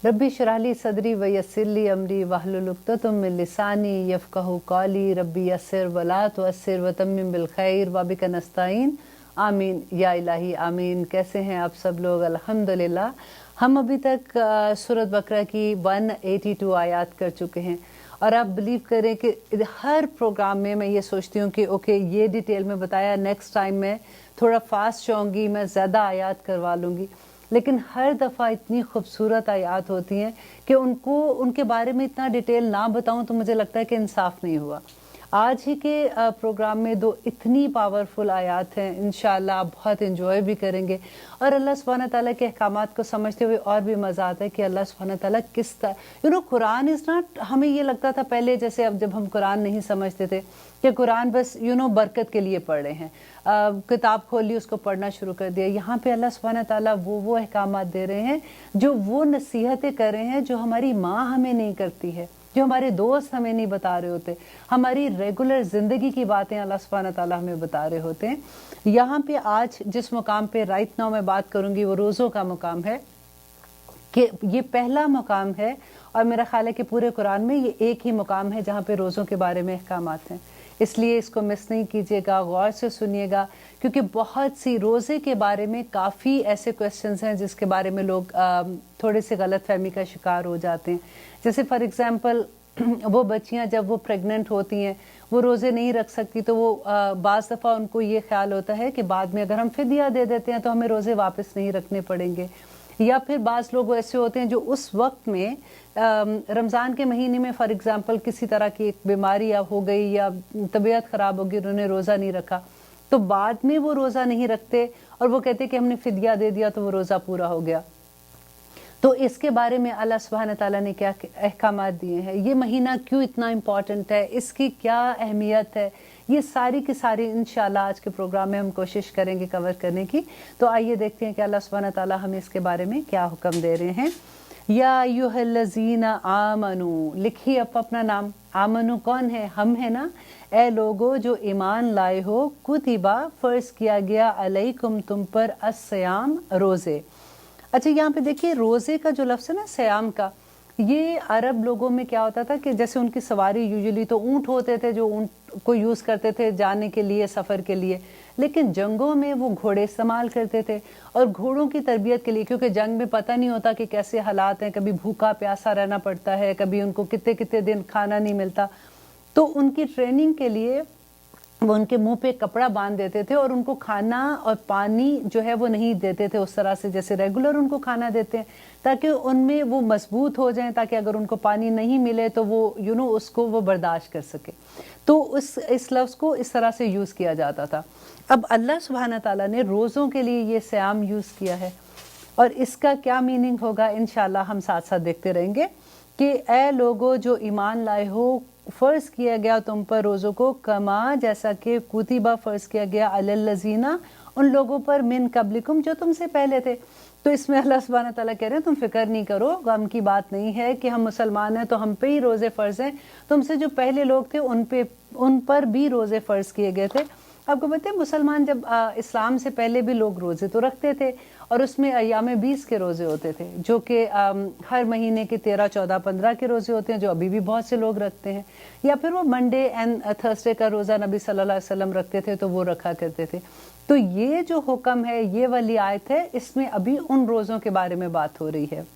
रब्बी शरह ली सदरी व यस्सिर ली अमरी वहलुल उक़दतम मिन लिसानी यफ़क़हू क़ौली रब्बी यस्सिर वला तुअस्सिर व तम्मिम बिल खैर व बिका नस्ताईन आमीन या इलाही आमीन। कैसे हैं आप सब लोग? अल्हम्दुलिल्लाह। हम अभी तक सूरत बकरा की 182 आयत कर चुके हैं और आप बिलीव करें कि हर प्रोग्राम में मैं ये सोचती हूँ कि ओके ये डिटेल में बताया, नेक्स्ट टाइम मैं थोड़ा फास्ट जाऊँगी, मैं ज़्यादा आयत करवा लूँगी, लेकिन हर दफ़ा इतनी खूबसूरत आयत होती हैं कि उनके बारे में इतना डिटेल ना बताऊँ तो मुझे लगता है कि इंसाफ नहीं हुआ। आज ही के प्रोग्राम में 2 इतनी पावरफुल आयत हैं, इंशाअल्लाह आप बहुत एंजॉय भी करेंगे और अल्लाह सुब्हानहू तआला के अहकामात को समझते हुए और भी मज़ा आता है कि अल्लाह सुब्हानहू तआला किस तरह कुरान इज़ नॉट, हमें ये लगता था पहले जैसे अब जब हम कुरान नहीं समझते थे कि कुरान बस बरकत के लिए पढ़ रहे हैं, किताब खोल ली उसको पढ़ना शुरू कर दिया। यहाँ पे अल्लाह सुब्हानहू तआला वो अहकामात दे रहे हैं, जो वो नसीहतें कर रहे हैं जो हमारी माँ हमें नहीं करती है, जो हमारे दोस्त हमें नहीं बता रहे होते, हमारी रेगुलर ज़िंदगी की बातें अल्लाह सुब्हानहू तआला हमें बता रहे होते हैं। यहाँ पे आज जिस मुकाम पे राइट नाउ मैं बात करूँगी वो रोज़ों का मुकाम है, कि ये पहला मुकाम है और मेरा ख्याल है कि पूरे कुरान में ये एक ही मुकाम है जहाँ पे रोज़ों के बारे में अहकामात हैं। इसलिए इसको मिस नहीं कीजिएगा, गौर से सुनिएगा, क्योंकि बहुत सी रोज़े के बारे में काफ़ी ऐसे क्वेश्चंस हैं जिसके बारे में लोग थोड़े से गलतफहमी का शिकार हो जाते हैं। जैसे फॉर एग्ज़ाम्पल वो बच्चियां जब वो प्रेग्नेंट होती हैं वो रोज़े नहीं रख सकती, तो वो बाज़ दफ़ा उनको ये ख्याल होता है कि बाद में अगर हम फिदिया दे देते हैं तो हमें रोज़े वापस नहीं रखने पड़ेंगे। या फिर बाज़ लोग ऐसे होते हैं जो उस वक्त में रमज़ान के महीने में फॉर एग्ज़ाम्पल किसी तरह की एक बीमारी या हो गई या तबीयत ख़राब हो गई, उन्होंने रोज़ा नहीं रखा, तो बाद में वो रोज़ा नहीं रखते और वो कहते कि हमने फिदिया दे दिया तो वो रोज़ा पूरा हो गया। तो इसके बारे में अल्लाह सुब्हानहू तआला ने क्या अहकामात दिए हैं, ये महीना क्यों इतना इम्पॉर्टेंट है, इसकी क्या अहमियत है, ये सारी की सारी इंशाल्लाह आज के प्रोग्राम में हम कोशिश करेंगे कवर करने की। तो आइए देखते हैं कि अल्लाह सुब्हानहू तआला हमें इसके बारे में क्या हुक्म दे रहे हैं। या अय्युहल्लज़ीना आमनू, लिखिए अपना नाम। आमनू कौन है? हम है ना। ए लोगो जो ईमान लाए हो, कुतिबा फ़र्ज़ किया गया, अलैकुम तुम पर, अस्सयाम रोज़े। अच्छा यहाँ पे देखिए रोज़े का जो लफ्ज़ है ना सयाम का, ये अरब लोगों में क्या होता था कि जैसे उनकी सवारी यूजुअली तो ऊँट होते थे जो ऊँट को यूज़ करते थे जाने के लिए, सफ़र के लिए, लेकिन जंगों में वो घोड़े इस्तेमाल करते थे और घोड़ों की तरबियत के लिए, क्योंकि जंग में पता नहीं होता कि कैसे हालात हैं, कभी भूखा प्यासा रहना पड़ता है, कभी उनको कितने कितने दिन खाना नहीं मिलता, तो उनकी ट्रेनिंग के लिए वो उनके मुंह पे कपड़ा बांध देते थे और उनको खाना और पानी जो है वो नहीं देते थे उस तरह से जैसे रेगुलर उनको खाना देते हैं, ताकि उनमें वो मजबूत हो जाएं, ताकि अगर उनको पानी नहीं मिले तो वो उसको वो बर्दाश्त कर सके। तो इस लफ्ज़ को इस तरह से यूज़ किया जाता था। अब अल्लाह सुब्हानहू तआला ने रोज़ों के लिए ये सयाम यूज़ किया है और इसका क्या मीनिंग होगा इंशाअल्लाह हम साथ साथ देखते रहेंगे कि ए लोगो जो ईमान लाए हो, फ़र्ज़ किया गया तुम पर रोज़ों को, कमा जैसा कि कुतिबा फ़र्ज़ किया गया अलल्लज़ीना उन लोगों पर, मिन कब्लिकुम जो तुमसे पहले थे। तो इसमें अल्लाह सुब्हानहू तआला कह रहे हैं तुम फिक्र नहीं करो, गम की बात नहीं है कि हम मुसलमान हैं तो हम पे ही रोज़े फ़र्ज़ हैं, तुमसे जो पहले लोग थे उन पर भी रोज़े फ़र्ज़ किए गए थे। आपको पता है मुसलमान जब इस्लाम से पहले भी लोग रोज़े तो रखते थे और उसमें अय्याम 20 के रोज़े होते थे, जो कि हर महीने के 13, 14, 15 के रोज़े होते हैं, जो अभी भी बहुत से लोग रखते हैं। या फिर वो मंडे एंड थर्सडे का रोज़ा नबी सल्लल्लाहु अलैहि वसल्लम रखते थे तो वो रखा करते थे। तो ये जो हुक्म है, ये वाली आयत है, इसमें अभी उन रोज़ों के बारे में बात हो रही है।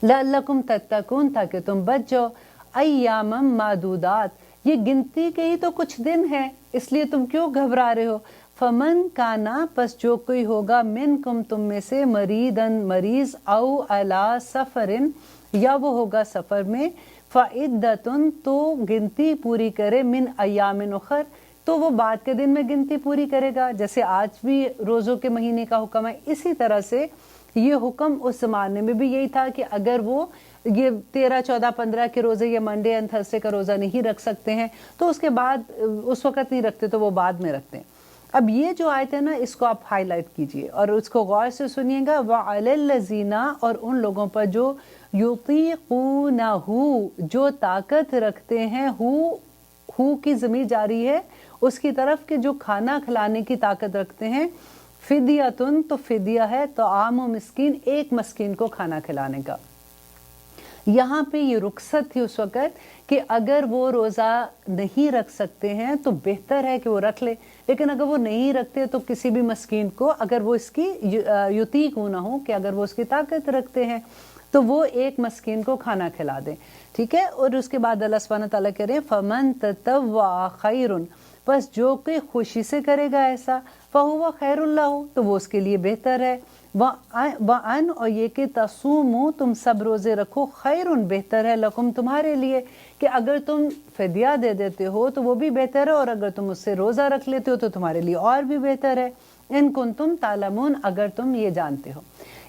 लअल्लकुम तत्तकून, ताकि तुम बच जाओ, अय्यामम मादूदात, ये गिनती के ही तो कुछ दिन है, इसलिए तुम क्यों घबरा रहे हो। फमन काना, पस जो कोई होगा, मिनकुम तुम में से, मरीदन मरीज, औ अला सफरिन या वो होगा सफ़र में, फ़इद्दतुन तो गिनती पूरी करे, मिन अय्यामिन उखर तो वो बाद के दिन में गिनती पूरी करेगा। जैसे आज भी रोज़ों के महीने का हुक्म है, इसी तरह से ये हुक्म उस ज़माने में भी यही था कि अगर वो ये 13, 14, 15 के रोज़े या मंडे एंड थर्सडे का रोज़ा नहीं रख सकते हैं तो उसके बाद उस वक़्त नहीं रखते तो वो बाद में रखते हैं। अब ये जो आयत है ना, इसको आप हाईलाइट कीजिए और उसको गौर से सुनिएगा। वअलल्लज़ीना, और उन लोगों पर जो युतीक़ूनहु, जो ताकत रखते हैं, हु की ज़मीर जारी है उसकी तरफ के जो खाना खिलाने की ताकत रखते हैं, फिदियतुन तो फिदिया है, तो आम मिस्कीन, एक मस्कीन को खाना खिलाने का। यहाँ पे ये रुखसत थी उस वक़्त कि अगर वो रोज़ा नहीं रख सकते हैं तो बेहतर है कि वो रख ले, लेकिन अगर वो नहीं रखते तो किसी भी मस्कीन को, अगर वो इसकी युतीक ना हो कि अगर वो उसकी ताकत रखते हैं तो वो एक मस्कीन को खाना खिला दें, ठीक है। और उसके बाद अल्लाह सुब्हानहू तआला कह रहे हैं फमन ततव्वा खैरुन, बस जो कोई खुशी से करेगा ऐसा फहुवा खैरुल लहू, तो वो उसके लिए बेहतर है। वअन, और ये कि तसूमू, तुम सब रोज़े रखो, खैरुन, बेहतर है, लकुम, तुम्हारे लिए, कि अगर तुम फिदिया दे देते हो तो वो भी बेहतर है, और अगर तुम उससे रोज़ा रख लेते हो तो तुम्हारे लिए और भी बेहतर है। इन कुंतुम तालमून, अगर तुम ये जानते हो।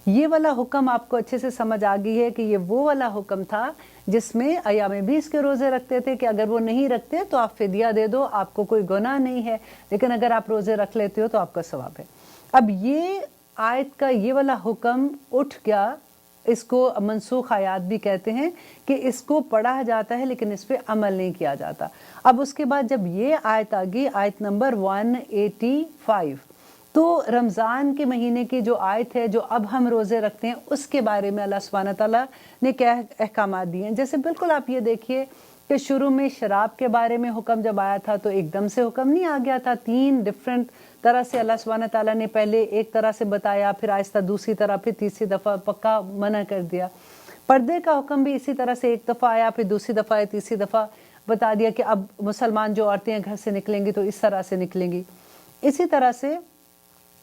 ये वाला हुक्म आपको अच्छे से समझ आ गई है कि ये वो वाला हुक्म था जिसमें अय्याम 20 के रोज़े रखते थे कि अगर वो नहीं रखते तो आप फिदिया दे दो, आपको कोई गुनाह नहीं है, लेकिन अगर आप रोज़े रख लेते हो तो आपका सवाब है। अब ये आयत का ये वाला हुक्म उठ गया, इसको मनसूख आयात भी कहते हैं कि इसको पढ़ा जाता है लेकिन इस पे अमल नहीं किया जाता। अब उसके बाद जब ये आयत आ गई, आयत नंबर 185, तो रमज़ान के महीने की जो आयत है, जो अब हम रोज़े रखते हैं, उसके बारे में अल्लाह सुब्हानहू तआला ने क्या अहकामात दिए हैं। जैसे बिल्कुल आप ये देखिए कि शुरू में शराब के बारे में हुक्म जब आया था तो एकदम से हुक्म नहीं आ गया था, 3 डिफरेंट तरह से अल्लाह सुब्हानहू तआला ने पहले एक तरह से बताया, फिर आहिस्ता दूसरी तरह, फिर तीसरी दफ़ा पक्का मना कर दिया। पर्दे का हुक्म भी इसी तरह से एक दफ़ा आया, फिर दूसरी दफ़ा आया, तीसरी दफ़ा बता दिया कि अब मुसलमान जो औरतें घर से निकलेंगी तो इस तरह से निकलेंगी। इसी तरह से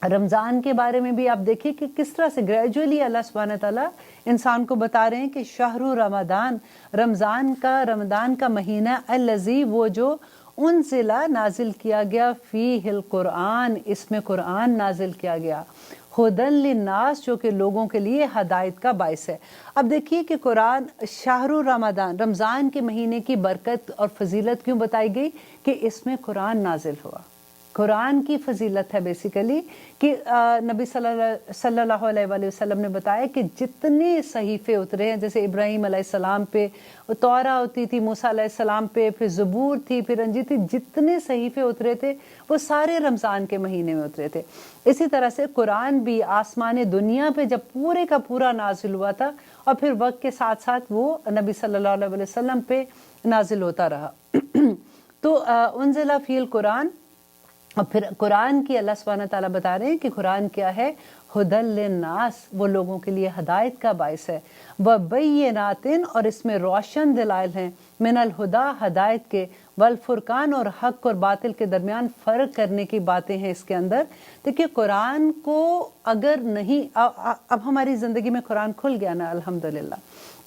रमज़ान के बारे में भी आप देखिए कि किस तरह से ग्रेजुअली अल्लाह सुब्हानहू तआला इंसान को बता रहे हैं कि शहरु रमज़ान, रमज़ान का महीना, अल्लज़ी, वो जो उनज़िला, नाजिल किया गया, फ़ीहिल कुरआन, इसमें कुरआन नाजिल किया गया, हुदन लिन्नास, जो कि लोगों के लिए हदायत का बाइस है। अब देखिए कि कुरान शहरु रमज़ान, रमज़ान के महीने की बरकत और फजीलत क्यों बताई गई कि इसमें कुरान नाजिल हुआ। कुरान की फजीलत है बेसिकली कि नबी सल्लल्लाहु अलैहि वसल्लम ने बताया कि जितने सहीफ़े उतरे हैं, जैसे इब्राहीम अलैहिस्सलाम पे तौरा होती थी, मूसा अलैहिस्सलाम पे, फिर ज़बूर थी, फिर अंजील थी, जितने सहीफ़े उतरे थे वो सारे रमज़ान के महीने में उतरे थे। इसी तरह से कुरान भी आसमान दुनिया पे जब पूरे का पूरा नाजिल हुआ था और फिर वक्त के साथ साथ वो नबी सल्लल्लाहु अलैहि वसल्लम पे नाजिल होता रहा। तो उनज़िला फ़ील कुरान, और फिर कुरान की अल्लाह सुब्हानहू तआला बता रहे हैं कि कुरान क्या है, हुदल लिन्नास, वो लोगों के लिए हदायत का बाइस है, व बय्यिनातिन, और इसमें रोशन दलाइल हैं, मिनल हुदा, हदायत के, वल फुरकान, और हक और बातिल के दरमियान फ़र्क करने की बातें हैं इसके अंदर। देखिए कुरान को अगर नहीं, अब हमारी ज़िंदगी में कुरान खुल गया ना, अल्हम्दुलिल्लाह।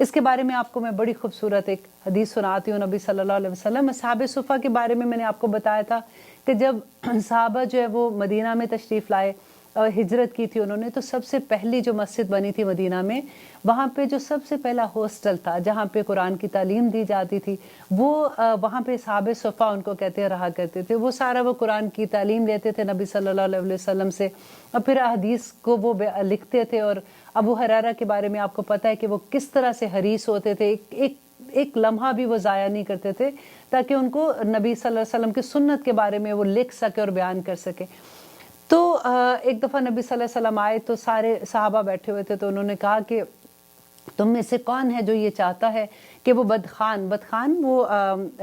इसके बारे में आपको मैं बड़ी खूबसूरत एक हदीस सुनाती हूँ। नबी सल्लल्लाहु अलैहि वसल्लम, असहाबे सुफ़ा के बारे में मैंने आपको बताया था कि जब सहाबा जो है वो मदीना में तशरीफ़ लाए और हिजरत की थी उन्होंने, तो सबसे पहली जो मस्जिद बनी थी मदीना में, वहाँ पे जो सबसे पहला हॉस्टल था जहाँ पे कुरान की तालीम दी जाती थी, वो वहाँ पे सहाबे सुफ़ा उनको कहते रहा करते थे। वो सारा वो कुरान की तालीम लेते थे नबी सल्लल्लाहु अलैहि वसल्लम से, और फिर हदीस को वो लिखते थे। और अबू हुरैरा के बारे में आपको पता है कि वो किस तरह से हरीस होते थे, एक लम्हा भी वो ज़ाया नहीं करते थे ताकि उनको नबी सल्लल्लाहु अलैहि वसल्लम की सुन्नत के बारे में वो लिख सके और बयान कर सके। तो एक दफ़ा नबी सल्लल्लाहु अलैहि वसल्लम आए तो सारे सहाबा बैठे हुए थे, तो उन्होंने कहा कि तुम में से कौन है जो ये चाहता है कि वो बदखान वो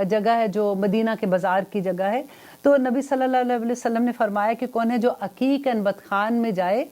जगह है जो मदीना के बाज़ार की जगह है। तो नबी सल्लल्लाहु अलैहि वसल्लम ने फरमाया कि कौन है जो अकीकन बदखान में जाए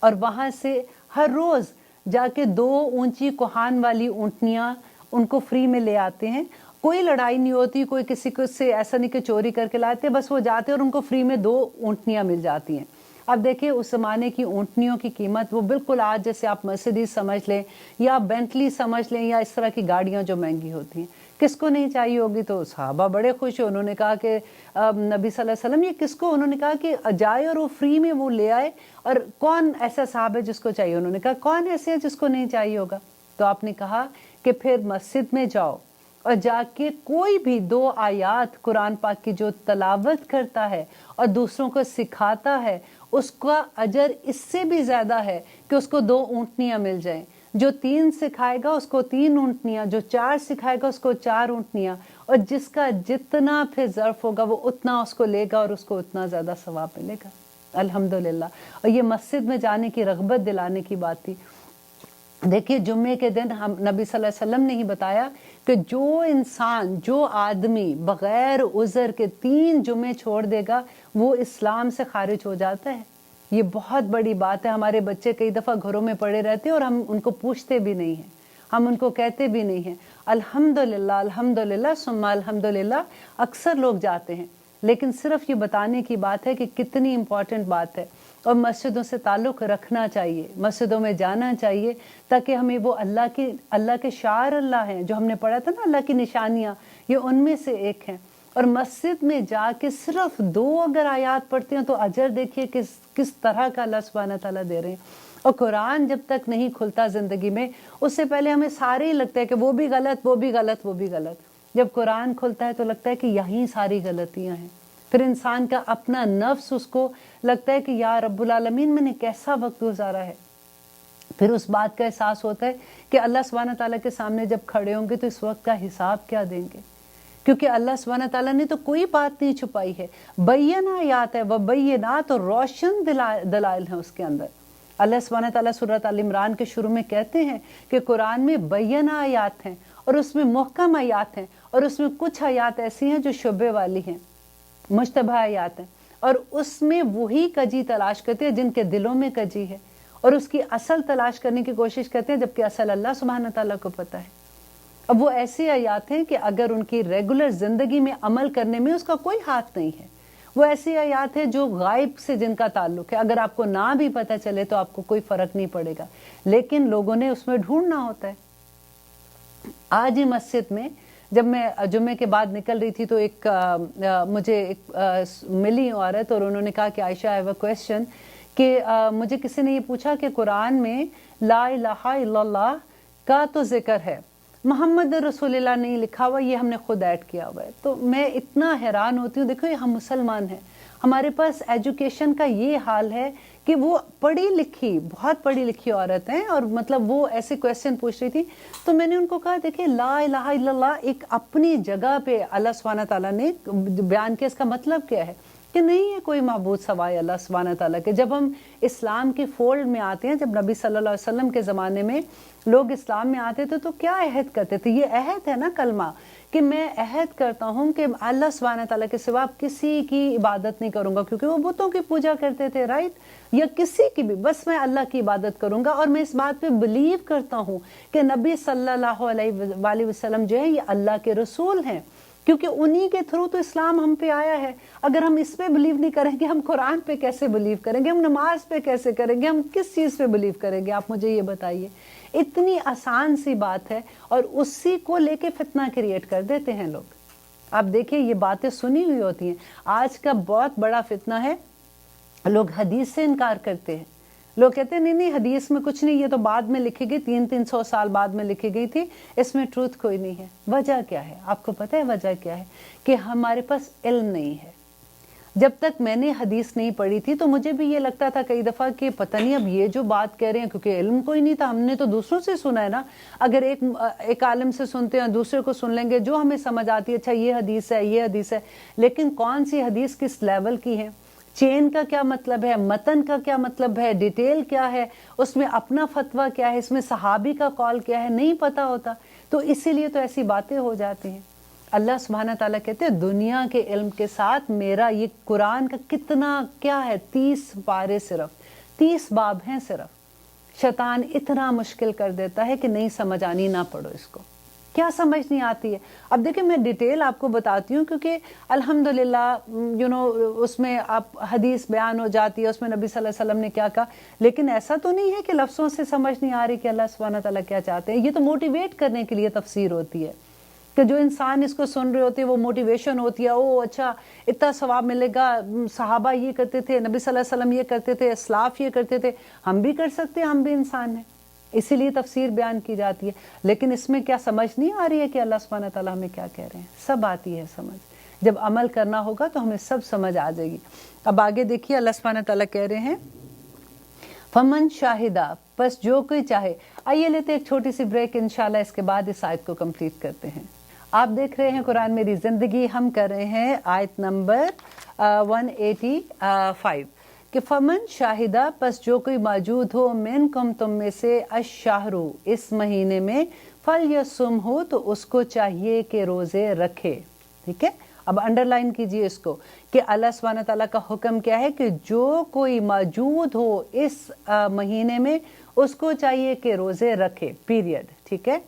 और वहाँ से हर रोज़ जाके 2 ऊंची कोहान वाली ऊँटनियाँ उनको फ्री में ले आते हैं। कोई लड़ाई नहीं होती, कोई किसी को से ऐसा नहीं कि चोरी करके लाते, बस वो जाते और उनको फ्री में 2 ऊँटनियाँ मिल जाती हैं। अब देखिए उस ज़माने की ऊँटनियों की कीमत वो बिल्कुल आज जैसे आप मर्सिडीज़ समझ लें या बेंटली समझ लें या इस तरह की गाड़ियाँ जो महंगी होती हैं, किसको नहीं चाहिए होगी। तो सहाबा बड़े खुश हैं, उन्होंने कहा कि नबी सल्लल्लाहु अलैहि वसल्लम ये किसको, उन्होंने कहा कि जाए और वो फ्री में वो ले आए, और कौन ऐसा साहब है जिसको चाहिए। उन्होंने कहा कौन ऐसे है जिसको नहीं चाहिए होगा। तो आपने कहा कि फिर मस्जिद में जाओ और जाके कोई भी 2 आयात कुरान पाक की जो तलावत करता है और दूसरों को सिखाता है, उसका अजर इससे भी ज़्यादा है कि उसको 2 ऊँटनियाँ मिल जाएं। जो 3 सिखाएगा उसको 3 ऊँटनियाँ, जो 4 सिखाएगा उसको 4 ऊँटनियाँ, और जिसका जितना फिर ज़र्फ होगा वो उतना उसको लेगा और उसको उतना ज़्यादा सवाब मिलेगा। अल्हम्दुलिल्लाह। और ये मस्जिद में जाने की रग़बत दिलाने की बात थी। देखिए जुम्मे के दिन हम नबी सल्लल्लाहु अलैहि वसल्लम ने ही बताया कि जो इंसान, जो आदमी बग़ैर उज़र के 3 जुम्मे छोड़ देगा वो इस्लाम से खारिज हो जाता है। ये बहुत बड़ी बात है। हमारे बच्चे कई दफ़ा घरों में पड़े रहते हैं और हम उनको पूछते भी नहीं हैं, हम उनको कहते भी नहीं हैं अल्हम्दुलिल्लाह अल्हम्दुलिल्लाह सुम्मा अल्हम्दुलिल्लाह। अक्सर लोग जाते हैं, लेकिन सिर्फ ये बताने की बात है कि कितनी इम्पॉर्टेंट बात है। और मस्जिदों से ताल्लुक़ रखना चाहिए, मस्जिदों में जाना चाहिए, ताकि हमें वो अल्लाह के शार अल्लाह हैं जो हमने पढ़ा था ना, अल्लाह की निशानियाँ, ये उनमें से एक हैं। और मस्जिद में जाके सिर्फ 2 अगर आयात पढ़ते हैं तो अजर देखिए किस तरह का अल्लाह सुब्हानहू तआला दे रहे हैं। और कुरान जब तक नहीं खुलता ज़िंदगी में, उससे पहले हमें सारे ही लगता है कि वो भी गलत, वो भी गलत, वो भी गलत। जब कुरान खुलता है तो लगता है कि यहीं सारी गलतियाँ हैं। फिर इंसान का अपना नफ्स उसको लगता है कि या रब्बुल आलमीन मैंने कैसा वक्त गुजारा है। फिर उस बात का एहसास होता है कि अल्लाह सुब्हानहू तआला के सामने जब खड़े होंगे तो इस वक्त का हिसाब क्या देंगे, क्योंकि अल्लाह सुब्हानहू तआला ने तो कोई बात नहीं छुपाई है। बय्यना आयात है, वह बय्यना तो रोशन दलाइल है उसके अंदर। अल्लाह सुब्हानहू तआला सूरत अल इमरान के शुरू में कहते हैं कि कुरान में बय्यना आयात हैं और उसमें मुहकम आयात हैं, और उसमें कुछ आयात ऐसी हैं जो शुबे वाली हैं, मुश्तबह आयात हैं, और उसमें वही कजी तलाश करते हैं जिनके दिलों में कजी है, और उसकी असल तलाश करने की कोशिश करते हैं, जबकि असल अल्लाह सुब्हानहू तआला को पता है। अब वो ऐसी आयात हैं कि अगर उनकी रेगुलर ज़िंदगी में अमल करने में उसका कोई हाथ नहीं है। वो ऐसी आयात है जो गायब से जिनका ताल्लुक है, अगर आपको ना भी पता चले तो आपको कोई फ़र्क नहीं पड़ेगा, लेकिन लोगों ने उसमें ढूंढना होता है। आज ही मस्जिद में जब मैं जुम्मे के बाद निकल रही थी तो मुझे मिली औरत, और उन्होंने कहा कि Ayesha I have a question, कि मुझे किसी ने ये पूछा कि कुरान में ला इलाहा इल्लल्लाह का तो जिक्र है, मोहम्मद रसूलुल्लाह नहीं लिखा हुआ, ये हमने खुद ऐड किया हुआ है। तो मैं इतना हैरान होती हूँ। देखो ये हम मुसलमान हैं, हमारे पास एजुकेशन का ये हाल है कि वो पढ़ी लिखी, बहुत पढ़ी लिखी औरत हैं, और मतलब वो ऐसे क्वेश्चन पूछ रही थी। तो मैंने उनको कहा देखिए ला इलाहा इल्लल्लाह एक अपनी जगह पे अल्लाह सुब्हानहू तआला ने बयान किया, इसका मतलब क्या है कि नहीं है कोई माबूद सवाए अल्लाह सुब्हानहू तआला के। जब हम इस्लाम के फोल्ड में आते हैं, जब नबी सल्लल्लाहु अलैहि वसल्लम के ज़माने में लोग इस्लाम में आते थे तो क्या अहद करते थे? ये अहद है ना कलमा, कि मैं अहद करता हूँ कि अल्लाह सुब्हानहू तआला के सिवा किसी की इबादत नहीं करूँगा, क्योंकि वो बुतों की पूजा करते थे, राइट, या किसी की भी, बस मैं अल्लाह की इबादत करूँगा। और मैं इस बात पे बिलीव करता हूँ कि नबी सल्लल्लाहु अलैहि वसल्लम जो है ये अल्लाह के रसूल हैं, क्योंकि उन्हीं के थ्रू तो इस्लाम हम पे आया है। अगर हम इस पे बिलीव नहीं करेंगे, हम कुरान पे कैसे बिलीव करेंगे, हम नमाज पे कैसे करेंगे, हम किस चीज़ पे बिलीव करेंगे? आप मुझे ये बताइए। इतनी आसान सी बात है, और उसी को लेके फितना क्रिएट कर देते हैं लोग। आप देखिए ये बातें सुनी हुई होती हैं। आज का बहुत बड़ा फितना है, लोग हदीस से इनकार करते हैं। लोग कहते हैं नहीं नहीं हदीस में कुछ नहीं, ये तो बाद में लिखी गई, 300 साल बाद में लिखी गई थी, इसमें ट्रूथ कोई नहीं है। वजह क्या है? आपको पता है वजह क्या है? कि हमारे पास इल्म नहीं है। जब तक मैंने हदीस नहीं पढ़ी थी तो मुझे भी ये लगता था कई दफ़ा कि पता नहीं अब ये जो बात कह रहे हैं, क्योंकि इल्म कोई नहीं था, हमने तो दूसरों से सुना है ना। अगर एक आलिम से सुनते हैं, दूसरे को सुन लेंगे, जो हमें समझ आती है, अच्छा ये हदीस है, ये हदीस है, लेकिन कौन सी हदीस किस लेवल की है, चेन का क्या मतलब है, मतन का क्या मतलब है, डिटेल क्या है, उसमें अपना फतवा क्या है, इसमें सहाबी का कॉल क्या है, नहीं पता होता। तो इसीलिए तो ऐसी बातें हो जाती हैं। अल्लाह सुब्हानहू तआला कहते हैं दुनिया के इल्म के साथ मेरा ये कुरान का कितना क्या है, 30 पारे, सिर्फ 30 बाब हैं सिर्फ। शैतान इतना मुश्किल कर देता है कि नहीं समझ आनी, ना पढ़ो इसको, क्या समझ नहीं आती है। अब देखिए मैं डिटेल आपको बताती हूँ, क्योंकि अल्हम्दुलिल्लाह उसमें आप हदीस बयान हो जाती है, उसमें नबी सल्लल्लाहु अलैहि वसल्लम ने क्या कहा, लेकिन ऐसा तो नहीं है कि लफ्ज़ों से समझ नहीं आ रही कि अल्लाह सुब्हानहू तआला क्या चाहते हैं। ये तो मोटिवेट करने के लिए तफसीर होती है, कि जो इंसान इसको सुन रहे होते हैं वो मोटिवेशन होती है, ओ अच्छा इतना सवाब मिलेगा, सहाबा ये करते थे, नबी सल्लल्लाहु अलैहि वसल्लम ये करते थे, असलाफ ये करते थे, हम भी कर सकते हैं, हम भी इंसान हैं, इसीलिए तफसीर बयान की जाती है। लेकिन इसमें क्या समझ नहीं आ रही है कि अल्लाह सुब्हानहू तआला हमें क्या कह रहे हैं? सब आती है समझ, जब अमल करना होगा तो हमें सब समझ आ जाएगी। अब आगे देखिए अल्लाह सुब्हानहू तआला कह रहे हैं फमन शाहिदा, बस जो कोई चाहे। आइए लेते एक छोटी सी ब्रेक, इंशाल्लाह इसके बाद इस आयत को कंप्लीट करते हैं। आप देख रहे हैं कुरान मेरी ज़िंदगी, हम कर रहे हैं आयत नंबर 185। کہ فمن शाहिदा پس जो कोई मौजूद हो मिनकुम तुम में से अशहरु इस महीने में फलयसुम हो तो उसको चाहिए कि रोजे रखे। ठीक है, अब अंडरलाइन कीजिए इसको कि अल्लाह सुब्हानहू तआला का हुक्म क्या है कि जो कोई मौजूद हो इस महीने में उसको चाहिए कि रोजे रखे, पीरियड। ठीक है,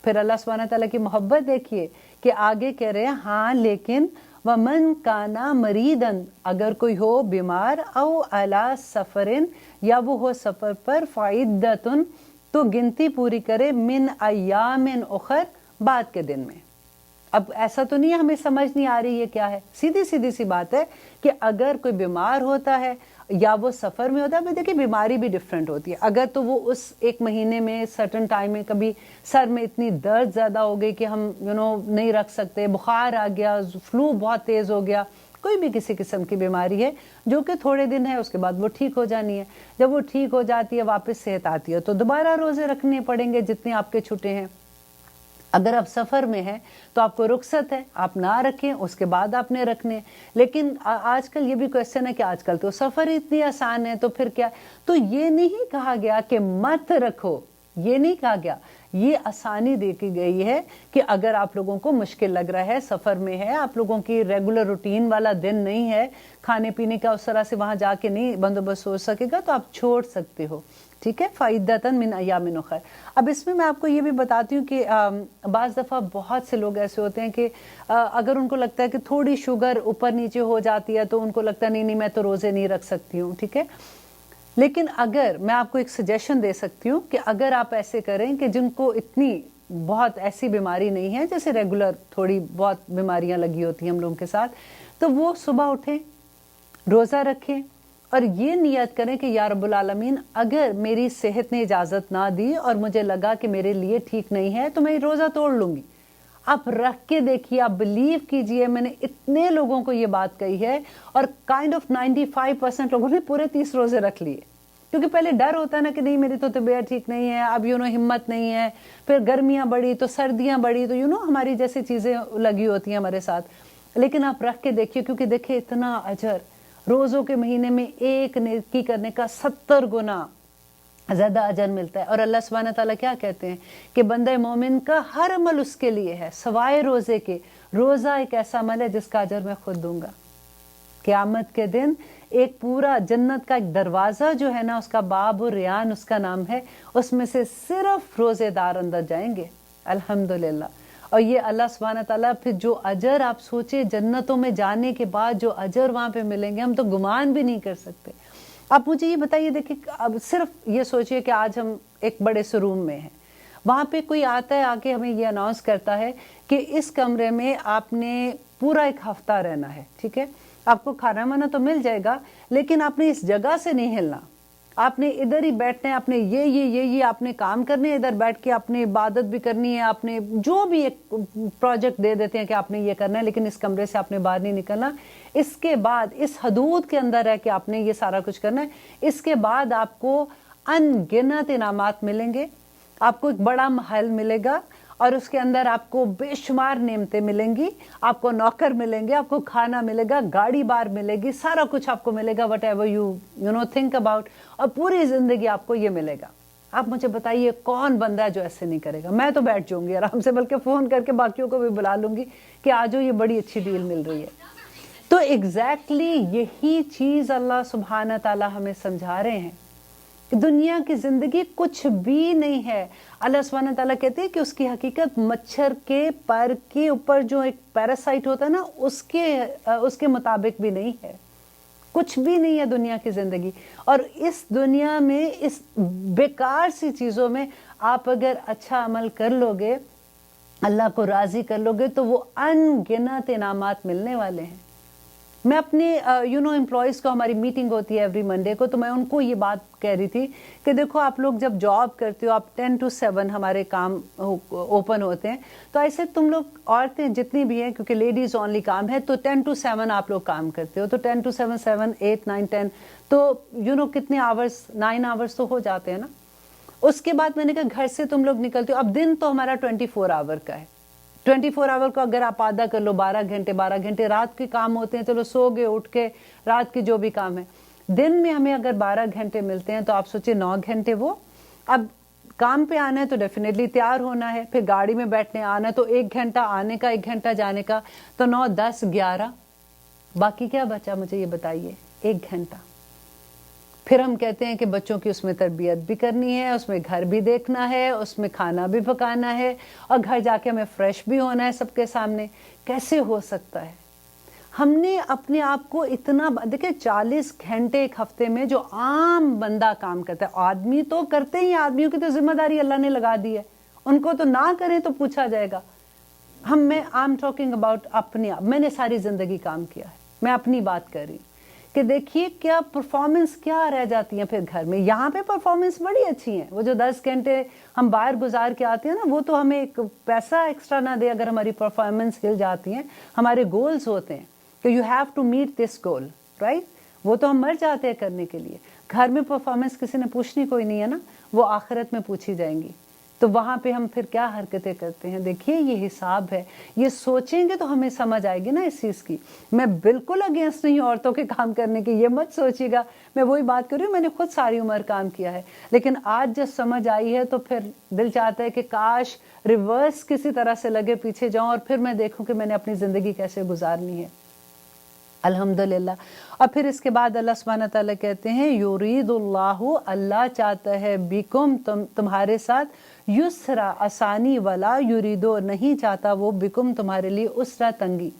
फिर अल्लाह सुब्हानहू तआला की मोहब्बत देखिए कि आगे कह रहे हैं हाँ लेकिन वमन काना मरीदन, अगर कोई हो बीमार, औ अला सफरिन, या वो हो सफर पर, फाइदतुन तो गिनती पूरी करे, मिन अय्यामिन उखर, बाद के दिन में। अब ऐसा तो नहीं है हमें समझ नहीं आ रही है क्या है, सीधी सीधी सी बात है कि अगर कोई बीमार होता है या वो सफ़र में होता है, देखिए बीमारी भी डिफरेंट होती है। अगर तो वो उस एक महीने में सर्टन टाइम में कभी सर में इतनी दर्द ज़्यादा हो गई कि हम नहीं रख सकते, बुखार आ गया, फ्लू बहुत तेज़ हो गया, कोई भी किसी किस्म की बीमारी है जो कि थोड़े दिन है उसके बाद वो ठीक हो जानी है। जब वो ठीक हो जाती है, वापस सेहत आती है, तो दोबारा रोज़े रखने पड़ेंगे जितने आपके छूटे हैं। अगर आप सफ़र में हैं तो आपको रुख्सत है, आप ना रखें, उसके बाद आपने रखने। लेकिन आजकल ये भी क्वेश्चन है कि आजकल तो सफ़र इतनी आसान है तो फिर क्या। तो ये नहीं कहा गया कि मत रखो, ये नहीं कहा गया, ये आसानी देखी गई है कि अगर आप लोगों को मुश्किल लग रहा है, सफ़र में है, आप लोगों की रेगुलर रूटीन वाला दिन नहीं है, खाने पीने का उस तरह से वहाँ जाके नहीं बंदोबस्त हो सकेगा, तो आप छोड़ सकते हो। ठीक है, फ़ाइदतन मिन अय्यामिन उखर। अब इसमें मैं आपको ये भी बताती हूँ कि बाज़ दफ़ा बहुत से लोग ऐसे होते हैं कि अगर उनको लगता है कि थोड़ी शुगर ऊपर नीचे हो जाती है तो उनको लगता है नहीं नहीं मैं तो रोज़े नहीं रख सकती हूँ। ठीक है, लेकिन अगर मैं आपको एक सजेशन दे सकती हूँ कि अगर आप ऐसे करें कि जिनको इतनी बहुत ऐसी बीमारी नहीं है, जैसे रेगुलर थोड़ी बहुत बीमारियाँ लगी होती हैं हम लोगों के साथ, तो वो सुबह उठें, रोज़ा रखें और ये नियत करें कि या रब्बुल आलमीन अगर मेरी सेहत ने इजाज़त ना दी और मुझे लगा कि मेरे लिए ठीक नहीं है तो मैं रोज़ा तोड़ लूँगी। आप रख के देखिए, आप बिलीव कीजिए, मैंने इतने लोगों को ये बात कही है और काइंड ऑफ 95% लोगों ने पूरे 30 रोज़े रख लिए। क्योंकि पहले डर होता है ना कि नहीं मेरी तो तबीयत ठीक नहीं है, अब हिम्मत नहीं है, फिर गर्मियाँ बढ़ी तो सर्दियाँ बढ़ी तो हमारी जैसी चीज़ें लगी होती हैं हमारे साथ। लेकिन आप रख के देखिए, क्योंकि देखिए इतना अजर, रोज़ों के महीने में एक नेकी करने का 70 गुना ज़्यादा अजर मिलता है। और अल्लाह सुब्हानहू तआला क्या कहते हैं कि बंदे मोमिन का हर अमल उसके लिए है सवाए रोज़े के। रोज़ा एक ऐसा अमल है जिसका अजर मैं खुद दूंगा। क़यामत के दिन एक पूरा जन्नत का एक दरवाज़ा जो है ना, उसका बाब रियान उसका नाम है, उसमें से सिर्फ रोज़ेदार अंदर जाएंगे। अल्हम्दुलिल्लाह। और ये अल्लाह सुब्हानहू तआला फिर जो अजर, आप सोचे जन्नतों में जाने के बाद जो अजर वहाँ पे मिलेंगे, हम तो गुमान भी नहीं कर सकते। आप मुझे ये बताइए, देखिए अब सिर्फ ये सोचिए कि आज हम एक बड़े से रूम में हैं, वहाँ पे कोई आता है आके हमें ये अनाउंस करता है कि इस कमरे में आपने पूरा एक हफ्ता रहना है। ठीक है, आपको खाना वाना तो मिल जाएगा लेकिन आपने इस जगह से नहीं हिलना, आपने इधर ही बैठना है, आपने ये आपने काम करने हैं, इधर बैठ के आपने इबादत भी करनी है, आपने जो भी एक प्रोजेक्ट दे देते हैं कि आपने ये करना है, लेकिन इस कमरे से आपने बाहर नहीं निकलना। इसके बाद इस हदूद के अंदर है कि आपने ये सारा कुछ करना है। इसके बाद आपको अनगिनत इनामात मिलेंगे, आपको एक बड़ा महल मिलेगा और उसके अंदर आपको बेशुमार नेमतें मिलेंगी, आपको नौकर मिलेंगे, आपको खाना मिलेगा, गाड़ी बार मिलेगी, सारा कुछ आपको मिलेगा, what ever you think about, और पूरी जिंदगी आपको ये मिलेगा। आप मुझे बताइए कौन बंदा है जो ऐसे नहीं करेगा। मैं तो बैठ जाऊंगी आराम से, बल्कि फ़ोन करके बाकियों को भी बुला लूंगी कि आज ये बड़ी अच्छी डील मिल रही है। तो एग्जैक्टली यही चीज़ अल्लाह सुब्हानहू तआला हमें समझा रहे हैं कि दुनिया की ज़िंदगी कुछ भी नहीं है। अल्लाह सुब्हानहू तआला कहते हैं कि उसकी हकीकत मच्छर के पर के ऊपर जो एक पैरासाइट होता है ना, उसके मुताबिक भी नहीं है। कुछ भी नहीं है दुनिया की ज़िंदगी। और इस दुनिया में इस बेकार सी चीज़ों में आप अगर अच्छा अमल कर लोगे, अल्लाह को राज़ी कर लोगे, तो वो अनगिनत इनामात मिलने वाले हैं। मैं अपने एम्प्लॉयज़ को, हमारी मीटिंग होती है एवरी मंडे को, तो मैं उनको ये बात कह रही थी कि देखो आप लोग जब जॉब करते हो, आप 10 to 7 हमारे काम ओपन होते हैं, तो ऐसे तुम लोग औरतें जितनी भी हैं, क्योंकि लेडीज़ ओनली काम है, तो 10 to 7 आप लोग काम करते हो, तो 10 to 7, 7, 8, 9, 10, तो कितने आवर्स, 9 आवर्स तो हो जाते हैं ना। उसके बाद मैंने कहा घर से तुम लोग निकलते हो, अब दिन तो हमारा 24 आवर का है। 24 आवर को अगर आप आधा कर लो, 12 घंटे रात के काम होते हैं, चलो सो गए, उठ के रात के जो भी काम है, दिन में हमें अगर 12 घंटे मिलते हैं तो आप सोचिए 9 घंटे वो, अब काम पे आना है तो डेफिनेटली तैयार होना है, फिर गाड़ी में बैठने आना है तो 1 घंटा आने का 1 घंटा जाने का, तो 9, 10, 11, बाकी क्या बचा मुझे ये बताइए, 1 घंटा। फिर हम कहते हैं कि बच्चों की उसमें तरबियत भी करनी है, उसमें घर भी देखना है, उसमें खाना भी पकाना है, और घर जाके हमें फ्रेश भी होना है सबके सामने। कैसे हो सकता है? हमने अपने आप को इतना, देखिए 40 घंटे एक हफ्ते में जो आम बंदा काम करता है, आदमी तो करते ही, आदमियों की तो जिम्मेदारी अल्लाह ने लगा दी है, उनको तो ना करें तो पूछा जाएगा। आई एम टॉकिंग अबाउट अपने आप, मैंने सारी जिंदगी काम किया है, मैं अपनी बात कर रही हूँ कि देखिए क्या परफॉर्मेंस क्या रह जाती है फिर घर में। यहाँ पे परफॉर्मेंस बड़ी अच्छी है, वो जो 10 घंटे हम बाहर गुजार के आते हैं ना, वो तो हमें एक पैसा एक्स्ट्रा ना दे अगर हमारी परफॉर्मेंस हिल जाती है। हमारे गोल्स होते हैं कि you have to meet this goal, right, वो तो हम मर जाते हैं करने के लिए। घर में परफॉर्मेंस किसी ने पूछनी कोई नहीं है ना, वो आखिरत में पूछी जाएंगी। तो वहां पे हम फिर क्या हरकतें करते हैं, देखिए ये हिसाब है। ये सोचेंगे तो हमें समझ आएगी ना इस चीज की। मैं बिल्कुल अगेंस्ट नहीं औरतों के काम करने की, ये मत सोचिएगा। मैं वही बात कर रही हूँ, मैंने खुद सारी उम्र काम किया है, लेकिन आज जब समझ आई है तो फिर दिल चाहता है कि काश रिवर्स किसी तरह से लगे पीछे जाऊं और फिर मैं देखूं कि मैंने अपनी जिंदगी कैसे गुजारनी है। अल्हम्दुलिल्लाह। और फिर इसके बाद अल्लाह सुब्हानहू तआला कहते हैं युरीदुल्लाहु, अल्लाह चाहता है, बिकुम, तुम्हारे साथ, युसरा, आसानी, वाला युरीदो, नहीं चाहता वो, बिकुम, तुम्हारे लिए, उसरा, तंगी,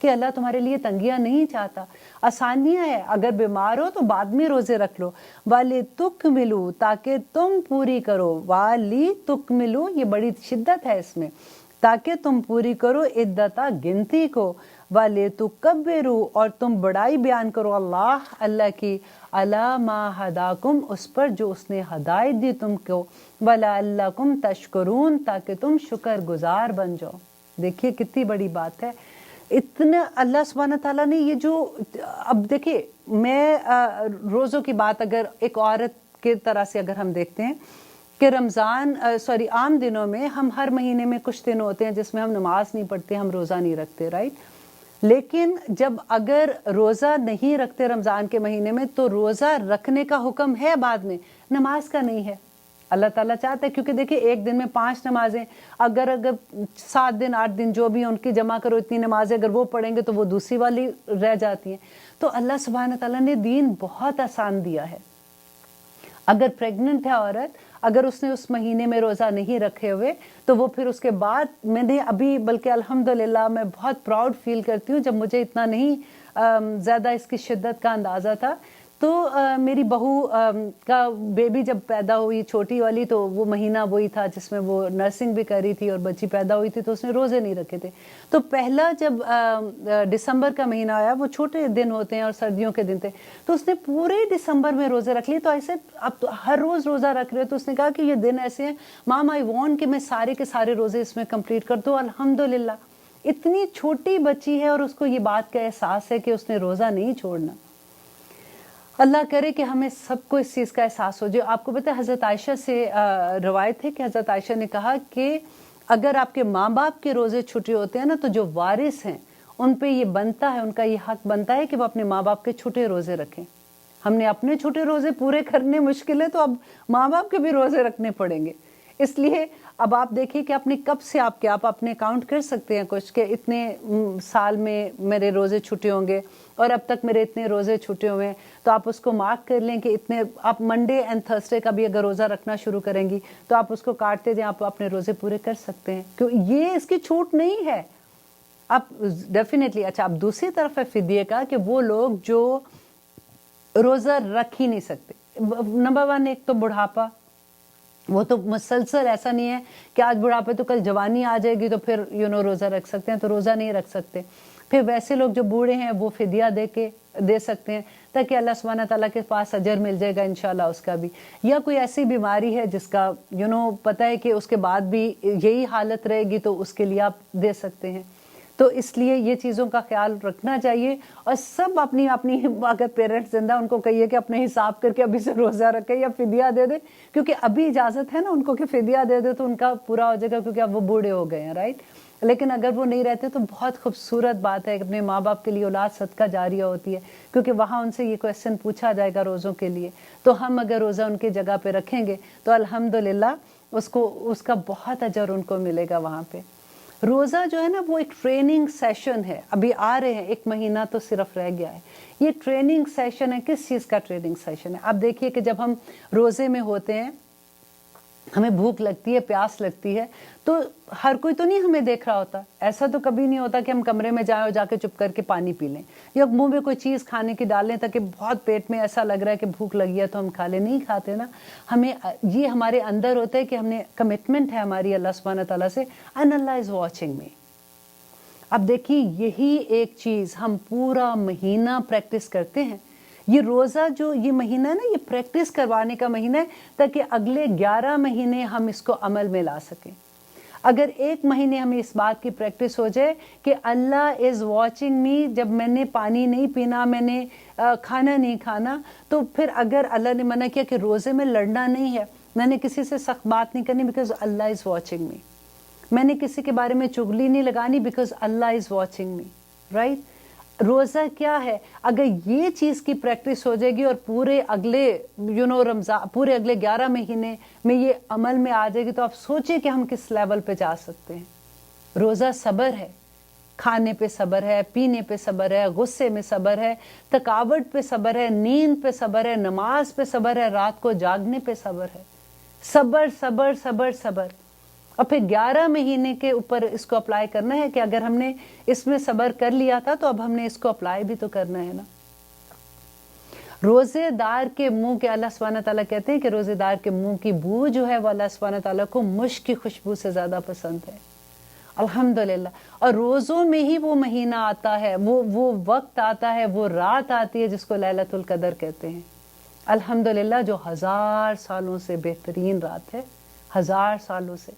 कि अल्लाह तुम्हारे लिए तंगियां नहीं चाहता, आसानियां है। अगर बीमार हो तो बाद में रोजे रख लो। वाली तुकमिलू, ताकि तुम पूरी करो, वाली तुकमिलू, ये बड़ी शिद्दत है इसमें, ताकि तुम पूरी करो, इद्दता, गिनती को, वाले तुकब्बिरू, और तुम बड़ाई बयान करो, अल्लाह, अल्लाह की, अला मा हदाकुम, उस पर जो उसने हदायत दी तुमको, वला अल्लाकुम तशकुरून, ताकि तुम शुक्र गुजार बन जाओ। देखिए कितनी बड़ी बात है। इतना अल्लाह सुब्हानहू तआला ने ये जो, अब देखिए मैं रोज़ों की बात अगर एक औरत के तरह से अगर हम देखते हैं कि रमज़ान आम दिनों में हम हर महीने में कुछ दिन होते हैं जिसमें हम नमाज नहीं पढ़ते, हम रोज़ा नहीं रखते, राइट। लेकिन जब अगर रोज़ा नहीं रखते रमज़ान के महीने में तो रोज़ा रखने का हुक्म है बाद में, नमाज का नहीं है। अल्लाह ताला चाहता है, क्योंकि देखिए एक दिन में 5 नमाजें, अगर 7 दिन 8 दिन जो भी उनकी जमा करो इतनी नमाजें अगर वो पढ़ेंगे तो वो दूसरी वाली रह जाती हैं। तो अल्लाह सुब्हानहू तआला ने दीन बहुत आसान दिया है। अगर प्रेग्नेंट है औरत, अगर उसने उस महीने में रोज़ा नहीं रखे हुए तो वो फिर उसके बाद, मैंने अभी बल्कि अल्हम्दुलिल्लाह मैं बहुत प्राउड फील करती हूँ, जब मुझे इतना नहीं ज़्यादा इसकी शिद्दत का अंदाज़ा था, तो मेरी बहू का बेबी जब पैदा हुई छोटी वाली, तो वो महीना वही था जिसमें वो नर्सिंग भी कर रही थी और बच्ची पैदा हुई थी, तो उसने रोज़े नहीं रखे थे। तो पहला जब दिसंबर का महीना आया, वो छोटे दिन होते हैं और सर्दियों के दिन थे, तो उसने पूरे दिसंबर में रोज़े रख लिए। तो ऐसे अब तो हर रोज़ रोज़ा रख रहे हो, तो उसने कहा कि ये दिन ऐसे हैं माम, आई वॉन्ट कि मैं सारे के सारे रोज़े इसमें कंप्लीट कर दूँ। अल्हम्दुलिल्लाह, इतनी छोटी बच्ची है और उसको ये बात का एहसास है कि उसने रोज़ा नहीं छोड़ना। अल्लाह करे कि हमें सबको इस चीज़ का एहसास हो। जो आपको पता है, हज़रत आयशा से रवायत है कि हज़रत आयशा ने कहा कि अगर आपके माँ बाप के रोज़े छुट्टे होते हैं ना, तो जो वारिस हैं उन पे ये बनता है, उनका ये हक बनता है कि वो अपने माँ बाप के छुट्टे रोज़े रखें। हमने अपने छोटे रोज़े पूरे करने मुश्किल है, तो अब माँ बाप के भी रोज़े रखने पड़ेंगे। इसलिए अब आप देखिए कि अपने कब से आप अपने काउंट कर सकते हैं कुछ, कि इतने साल में मेरे रोज़े छूटे होंगे और अब तक मेरे इतने रोज़े छूटे हुए हैं, तो आप उसको मार्क कर लें कि इतने, आप मंडे एंड थर्सडे का भी अगर रोज़ा रखना शुरू करेंगी तो आप उसको काटते जाएं, आप अपने रोज़े पूरे कर सकते हैं, क्यों ये इसकी छूट नहीं है। आप डेफिनेटली, अच्छा अब दूसरी तरफ है फिदिये का, कि वो लोग जो रोज़ा रख ही नहीं सकते। नंबर 1, एक तो बुढ़ापा, वो तो मुसलसल ऐसा नहीं है कि आज बुढ़ापे तो कल जवानी आ जाएगी तो फिर रोज़ा रख सकते हैं, तो रोज़ा नहीं रख सकते। फिर वैसे लोग जो बूढ़े हैं वो फिदिया दे सकते हैं, ताकि अल्लाह सुब्हानहू तआला के पास अजर मिल जाएगा इंशाल्लाह उसका भी। या कोई ऐसी बीमारी है जिसका पता है कि उसके बाद भी यही हालत रहेगी, तो उसके लिए आप दे सकते हैं। تو اس لیے یہ چیزوں کا خیال رکھنا چاہیے. اور سب اپنی اگر پیرنٹس زندہ ان کو کہیے کہ اپنے حساب کر کے ابھی سے روزہ رکھے یا فدیہ دے دے, کیونکہ ابھی اجازت ہے نا ان کو کہ فدیہ دے دے تو ان کا پورا ہو جائے گا, کیونکہ اب وہ بوڑھے ہو گئے ہیں, رائٹ. لیکن اگر وہ نہیں رہتے تو بہت خوبصورت بات ہے, اپنے ماں باپ کے لیے اولاد صدقہ جاریہ ہوتی ہے, کیونکہ وہاں ان سے یہ کویسچن پوچھا جائے گا روزوں کے لیے. تو ہم اگر روزہ ان کی جگہ پہ رکھیں گے تو الحمدللہ اس کا بہت اجر ان کو ملے گا وہاں پہ. روزہ جو ہے نا وہ ایک ٹریننگ سیشن ہے. ابھی آ رہے ہیں, 1 مہینہ تو صرف رہ گیا ہے. یہ ٹریننگ سیشن ہے. کس چیز کا ٹریننگ سیشن ہے؟ اب دیکھیے کہ جب ہم روزے میں ہوتے ہیں, ہمیں بھوک لگتی ہے, پیاس لگتی ہے, تو ہر کوئی تو نہیں ہمیں دیکھ رہا ہوتا. ایسا تو کبھی نہیں ہوتا کہ ہم کمرے میں جائیں اور جا کے چپ کر کے پانی پی لیں, یا منہ میں کوئی چیز کھانے کی ڈال لیں تاکہ بہت پیٹ میں ایسا لگ رہا ہے کہ بھوک لگی ہے تو ہم کھا لیں. نہیں کھاتے نا. ہمیں یہ ہمارے اندر ہوتا ہے کہ ہم نے کمٹمنٹ ہے ہماری اللہ سبحانہ تعالیٰ سے, and Allah is watching me. اب دیکھیے یہی ایک چیز ہم پورا مہینہ پریکٹس کرتے ہیں. یہ روزہ جو یہ مہینہ ہے نا, یہ پریکٹس کروانے کا مہینہ ہے تاکہ اگلے 11 مہینے ہم اس کو عمل میں لا سکیں. اگر 1 مہینے ہمیں اس بات کی پریکٹس ہو جائے کہ اللہ از واچنگ می, جب میں نے پانی نہیں پینا, میں نے کھانا نہیں کھانا, تو پھر اگر اللہ نے منع کیا کہ روزے میں لڑنا نہیں ہے, میں نے کسی سے سخت بات نہیں کرنی because Allah is watching me, میں نے کسی کے بارے میں چغلی نہیں لگانی because Allah is watching me, right. روزہ کیا ہے؟ اگر یہ چیز کی پریکٹس ہو جائے گی اور پورے اگلے رمضان, پورے اگلے 11 مہینے میں یہ عمل میں آ جائے گی, تو آپ سوچیں کہ ہم کس لیول پہ جا سکتے ہیں. روزہ صبر ہے, کھانے پہ صبر ہے, پینے پہ صبر ہے, غصے میں صبر ہے, تھکاوٹ پہ صبر ہے, نیند پہ صبر ہے, نماز پہ صبر ہے, رات کو جاگنے پہ صبر ہے. صبر صبر صبر صبر. اور پھر 11 مہینے کے اوپر اس کو اپلائی کرنا ہے کہ اگر ہم نے اس میں صبر کر لیا تھا تو اب ہم نے اس کو اپلائی بھی تو کرنا ہے نا. روزے دار کے منہ کے اللہ سبحانہ تعالیٰ کہتے ہیں کہ روزے دار کے منہ کی بو جو ہے وہ اللہ سبحانہ تعالیٰ کو مشک کی خوشبو سے زیادہ پسند ہے. الحمدللہ. اور روزوں میں ہی وہ مہینہ آتا ہے, وہ وقت آتا ہے, وہ رات آتی ہے جس کو لیلۃ القدر کہتے ہیں. الحمدللہ, جو 1000 سالوں سے بہترین رات ہے, 1000 سالوں سے.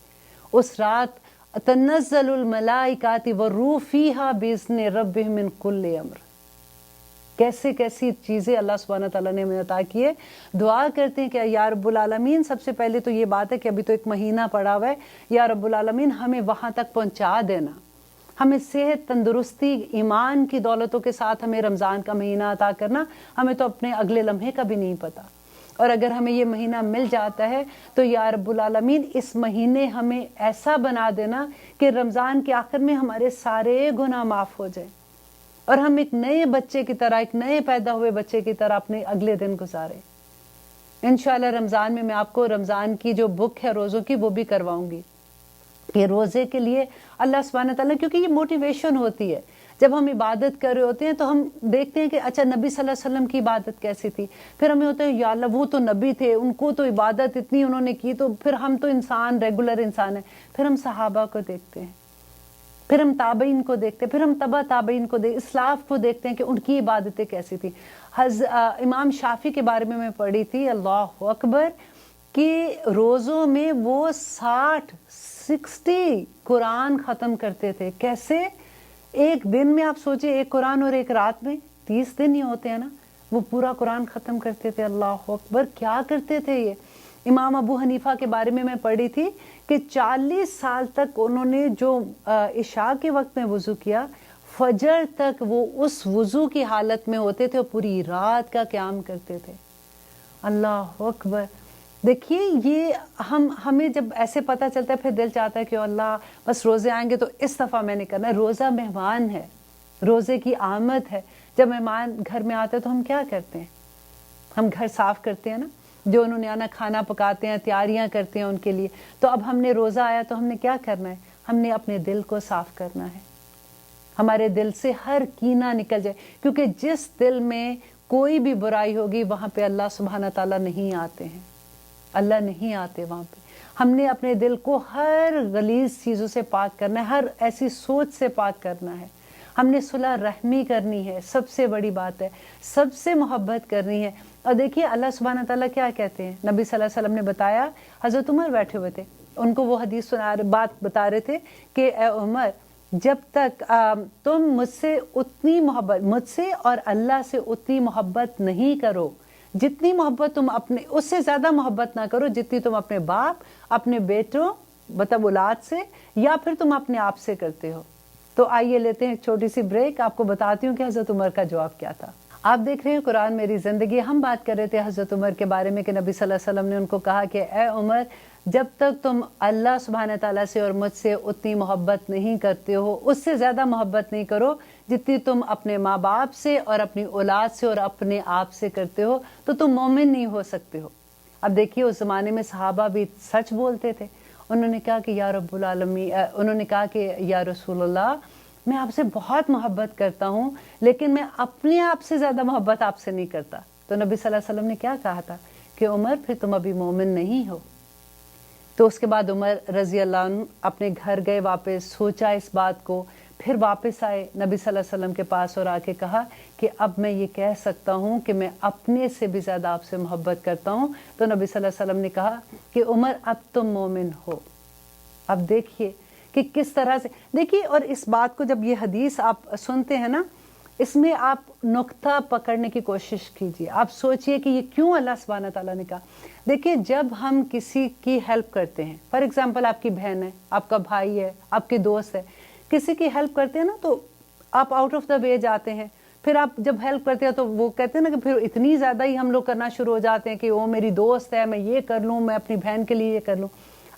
اس رات تنزل الملائکۃ والروح فیہا باذن ربہم من کل امر. کیسی چیزیں اللہ سبحانہ تعالیٰ نے ہمیں عطا کی ہے. دعا کرتے ہیں کہ یا رب العالمین, سب سے پہلے تو یہ بات ہے کہ ابھی تو 1 مہینہ پڑا ہوا ہے, یا رب العالمین ہمیں وہاں تک پہنچا دینا, ہمیں صحت, تندرستی, ایمان کی دولتوں کے ساتھ ہمیں رمضان کا مہینہ عطا کرنا. ہمیں تو اپنے اگلے لمحے کا بھی نہیں پتا, اور اگر ہمیں یہ مہینہ مل جاتا ہے تو یا رب العالمین اس مہینے ہمیں ایسا بنا دینا کہ رمضان کے آخر میں ہمارے سارے گناہ معاف ہو جائیں, اور ہم ایک نئے بچے کی طرح, ایک نئے پیدا ہوئے بچے کی طرح اپنے اگلے دن گزارے. انشاءاللہ رمضان میں آپ کو رمضان کی جو بک ہے روزوں کی وہ بھی کرواؤں گی. یہ روزے کے لیے اللہ سبحانہ تعالیٰ, کیونکہ یہ موٹیویشن ہوتی ہے. جب ہم عبادت کر رہے ہوتے ہیں تو ہم دیکھتے ہیں کہ اچھا نبی صلی اللہ علیہ وسلم کی عبادت کیسی تھی, پھر ہمیں ہوتا ہے یا اللہ وہ تو نبی تھے, ان کو تو عبادت اتنی انہوں نے کی, تو پھر ہم تو انسان, ریگولر انسان ہیں. پھر ہم صحابہ کو دیکھتے ہیں, پھر ہم تابعین کو دیکھتے ہیں, پھر ہم تبع تابعین کو اسلاف کو دیکھتے ہیں کہ ان کی عبادتیں کیسی تھی. امام شافعی کے بارے میں پڑھی تھی, اللہ اکبر, کہ روزوں میں وہ 60 قرآن ختم کرتے تھے. کیسے؟ ایک دن میں آپ سوچیں, ایک قرآن اور ایک رات میں 30 دن ہی ہوتے ہیں نا, وہ پورا قرآن ختم کرتے تھے. اللہ اکبر, کیا کرتے تھے یہ. امام ابو حنیفہ کے بارے میں پڑھی تھی کہ 40 سال تک انہوں نے جو عشاء کے وقت میں وضو کیا, فجر تک وہ اس وضو کی حالت میں ہوتے تھے اور پوری رات کا قیام کرتے تھے. اللہ اکبر. دیکھیے یہ ہمیں جب ایسے پتہ چلتا ہے پھر دل چاہتا ہے کہ اللہ بس روزے آئیں گے تو اس دفعہ میں نے کرنا ہے. روزہ مہمان ہے, روزے کی آمد ہے. جب مہمان گھر میں آتے ہیں تو ہم کیا کرتے ہیں؟ ہم گھر صاف کرتے ہیں نا, جو انہوں نے آنا کھانا پکاتے ہیں, تیاریاں کرتے ہیں ان کے لیے. تو اب ہم نے روزہ آیا تو ہم نے کیا کرنا ہے؟ ہم نے اپنے دل کو صاف کرنا ہے, ہمارے دل سے ہر کینہ نکل جائے, کیونکہ جس دل میں کوئی بھی برائی ہوگی وہاں پہ اللہ سبحانہ تعالیٰ نہیں آتے ہیں, اللہ نہیں آتے وہاں پہ. ہم نے اپنے دل کو ہر غلیظ چیزوں سے پاک کرنا ہے, ہر ایسی سوچ سے پاک کرنا ہے. ہم نے صلح رحمی کرنی ہے, سب سے بڑی بات ہے, سب سے محبت کرنی ہے. اور دیکھیے اللہ سبحانہ تعالیٰ کیا کہتے ہیں, نبی صلی اللہ علیہ وسلم نے بتایا, حضرت عمر بیٹھے ہوئے تھے, ان کو وہ حدیث بات بتا رہے تھے کہ اے عمر, جب تک تم مجھ سے اور اللہ سے اتنی محبت نہیں کرو جتنی محبت تم اپنے، اس سے زیادہ محبت نہ کرو جتنی تم اپنے باپ، اپنے بیٹوں مطلب اولاد سے، یا پھر تم اپنے آپ سے کرتے ہو۔ تو آئیے لیتے ہیں ایک چھوٹی سی بریک، آپ کو بتاتی ہوں کہ حضرت عمر کا جواب کیا تھا۔ آپ دیکھ رہے ہیں قرآن میری زندگی۔ ہم بات کر رہے تھے حضرت عمر کے بارے میں کہ نبی صلی اللہ علیہ وسلم نے ان کو کہا کہ اے عمر، جب تک تم اللہ سبحانہ تعالیٰ سے اور مجھ سے اتنی محبت نہیں کرتے ہو، اس سے زیادہ محبت نہیں کرو جتنی تم اپنے ماں باپ سے اور اپنی اولاد سے اور اپنے آپ سے کرتے ہو، تو تم مومن نہیں ہو سکتے ہو۔ اب دیکھیے اس زمانے میں صحابہ بھی سچ بولتے تھے۔ انہوں نے کہا کہ یا رب العالمین، انہوں نے کہا کہ یا رسول اللہ، میں آپ سے بہت محبت کرتا ہوں لیکن میں اپنے آپ سے زیادہ محبت آپ سے نہیں کرتا۔ تو نبی صلی اللہ علیہ وسلم نے کیا کہا تھا کہ عمر پھر تم ابھی مومن نہیں ہو۔ تو اس کے بعد عمر رضی اللہ عنہ اپنے گھر گئے، واپس سوچا اس بات کو، پھر واپس آئے نبی صلی اللہ علیہ وسلم کے پاس اور آ کے کہا کہ اب میں یہ کہہ سکتا ہوں کہ میں اپنے سے بھی زیادہ آپ سے محبت کرتا ہوں۔ تو نبی صلی اللہ علیہ وسلم نے کہا کہ عمر اب تم مومن ہو۔ اب دیکھیے کہ کس طرح سے، دیکھیے، اور اس بات کو جب یہ حدیث آپ سنتے ہیں نا، اس میں آپ نقطہ پکڑنے کی کوشش کیجئے۔ آپ سوچئے کہ یہ کیوں اللہ سبحانہ تعالیٰ نے کہا۔ دیکھیے جب ہم کسی کی ہیلپ کرتے ہیں، فار ایگزامپل آپ کی بہن ہے، آپ کا بھائی ہے، آپ کے دوست ہے، کسی کی ہیلپ کرتے ہیں نا تو آپ آؤٹ آف دا وے جاتے ہیں۔ پھر آپ جب ہیلپ کرتے ہیں تو وہ کہتے ہیں نا کہ پھر اتنی زیادہ ہی ہم لوگ کرنا شروع ہو جاتے ہیں کہ وہ میری دوست ہے، میں یہ کر لوں، میں اپنی بہن کے لیے یہ کر لوں۔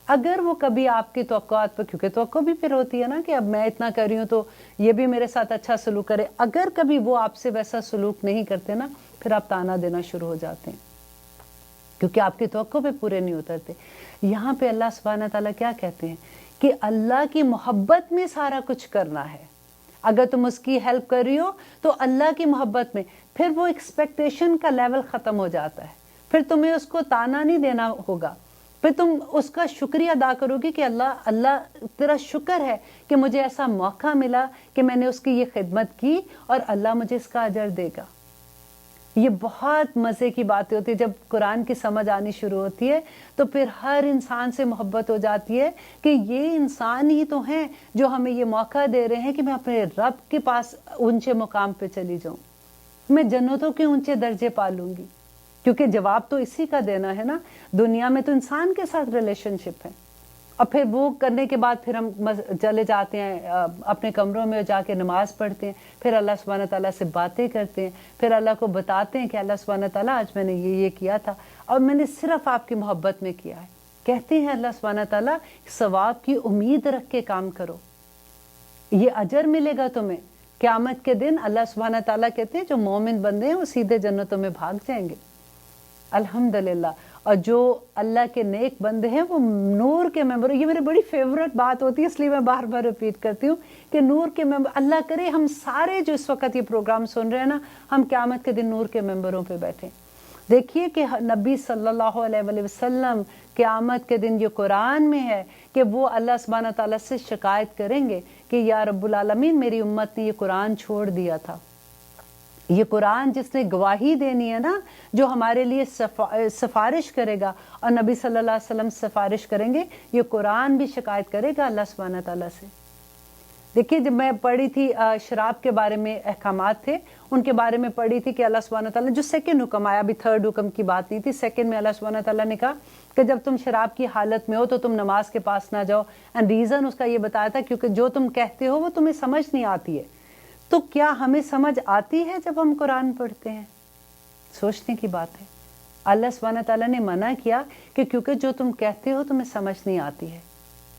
اگر وہ کبھی آپ کی توقعات پر، کیونکہ توقع بھی پھر ہوتی ہے نا کہ اب میں اتنا کر رہی ہوں تو یہ بھی میرے ساتھ اچھا سلوک کرے، اگر کبھی وہ آپ سے ویسا سلوک نہیں کرتے نا، پھر آپ تانا دینا شروع ہو جاتے ہیں کیونکہ آپ کی توقع پہ پورے نہیں اترتے۔ یہاں پہ اللہ سبحانہ تعالیٰ کیا کہتے ہیں کہ اللہ کی محبت میں سارا کچھ کرنا ہے۔ اگر تم اس کی ہیلپ کر رہی ہو تو اللہ کی محبت میں، پھر وہ ایکسپیکٹیشن کا لیول ختم ہو جاتا ہے، پھر تمہیں اس کو تانا نہیں دینا ہوگا، پھر تم اس کا شکریہ ادا کرو گی کہ اللہ تیرا شکر ہے کہ مجھے ایسا موقع ملا کہ میں نے اس کی یہ خدمت کی اور اللہ مجھے اس کا اجر دے گا۔ یہ بہت مزے کی باتیں ہوتی ہے جب قرآن کی سمجھ آنی شروع ہوتی ہے، تو پھر ہر انسان سے محبت ہو جاتی ہے کہ یہ انسان ہی تو ہیں جو ہمیں یہ موقع دے رہے ہیں کہ میں اپنے رب کے پاس اونچے مقام پہ چلی جاؤں، میں جنتوں کے اونچے درجے پا لوں گی، کیونکہ جواب تو اسی کا دینا ہے نا۔ دنیا میں تو انسان کے ساتھ ریلیشن شپ ہے، اور پھر وہ کرنے کے بعد پھر ہم چلے جاتے ہیں اپنے کمروں میں جا کے نماز پڑھتے ہیں، پھر اللہ سبحانہ تعالیٰ سے باتیں کرتے ہیں، پھر اللہ کو بتاتے ہیں کہ اللہ سبحانہ تعالیٰ آج میں نے یہ کیا تھا اور میں نے صرف آپ کی محبت میں کیا ہے۔ کہتے ہیں اللہ سبحانہ تعالیٰ ثواب کی امید رکھ کے کام کرو، یہ اجر ملے گا تمہیں قیامت کے دن۔ اللہ سبحانہ تعالیٰ کہتے ہیں جو مومن بندے ہیں وہ سیدھے جنتوں میں بھاگ جائیں گے، الحمدللہ۔ اور جو اللہ کے نیک بندے ہیں وہ نور کے ممبر، یہ میری بڑی فیورٹ بات ہوتی ہے اس لیے میں بار بار ریپیٹ کرتی ہوں کہ نور کے ممبر، اللہ کرے ہم سارے جو اس وقت یہ پروگرام سن رہے ہیں نا، ہم قیامت کے دن نور کے ممبروں پہ بیٹھیں۔ دیکھیے کہ نبی صلی اللہ علیہ وسلم قیامت کے دن یہ قرآن میں ہے کہ وہ اللہ سبحانہ تعالیٰ سے شکایت کریں گے کہ یا رب العالمین میری امت نے یہ قرآن چھوڑ دیا تھا، یہ قرآن جس نے گواہی دینی ہے نا، جو ہمارے لیے سفارش کرے گا، اور نبی صلی اللہ علیہ وسلم سفارش کریں گے، یہ قرآن بھی شکایت کرے گا اللہ سبحانہ تعالیٰ سے۔ دیکھیے جب میں پڑھی تھی شراب کے بارے میں احکامات تھے، ان کے بارے میں پڑھی تھی کہ اللہ سبحانہ تعالیٰ جو سیکنڈ حکم آیا، ابھی تھرڈ حکم کی بات نہیں تھی، سیکنڈ میں اللہ سبحانہ تعالیٰ نے کہا کہ جب تم شراب کی حالت میں ہو تو تم نماز کے پاس نہ جاؤ، اینڈ ریزن اس کا یہ بتایا تھا کیونکہ جو تم کہتے ہو وہ تمہیں سمجھ نہیں آتی ہے۔ تو کیا ہمیں سمجھ آتی ہے جب ہم قرآن پڑھتے ہیں؟ سوچنے کی بات ہے۔ اللہ سبحانہ تعالیٰ نے منع کیا کہ کیونکہ جو تم کہتے ہو تمہیں سمجھ نہیں آتی ہے،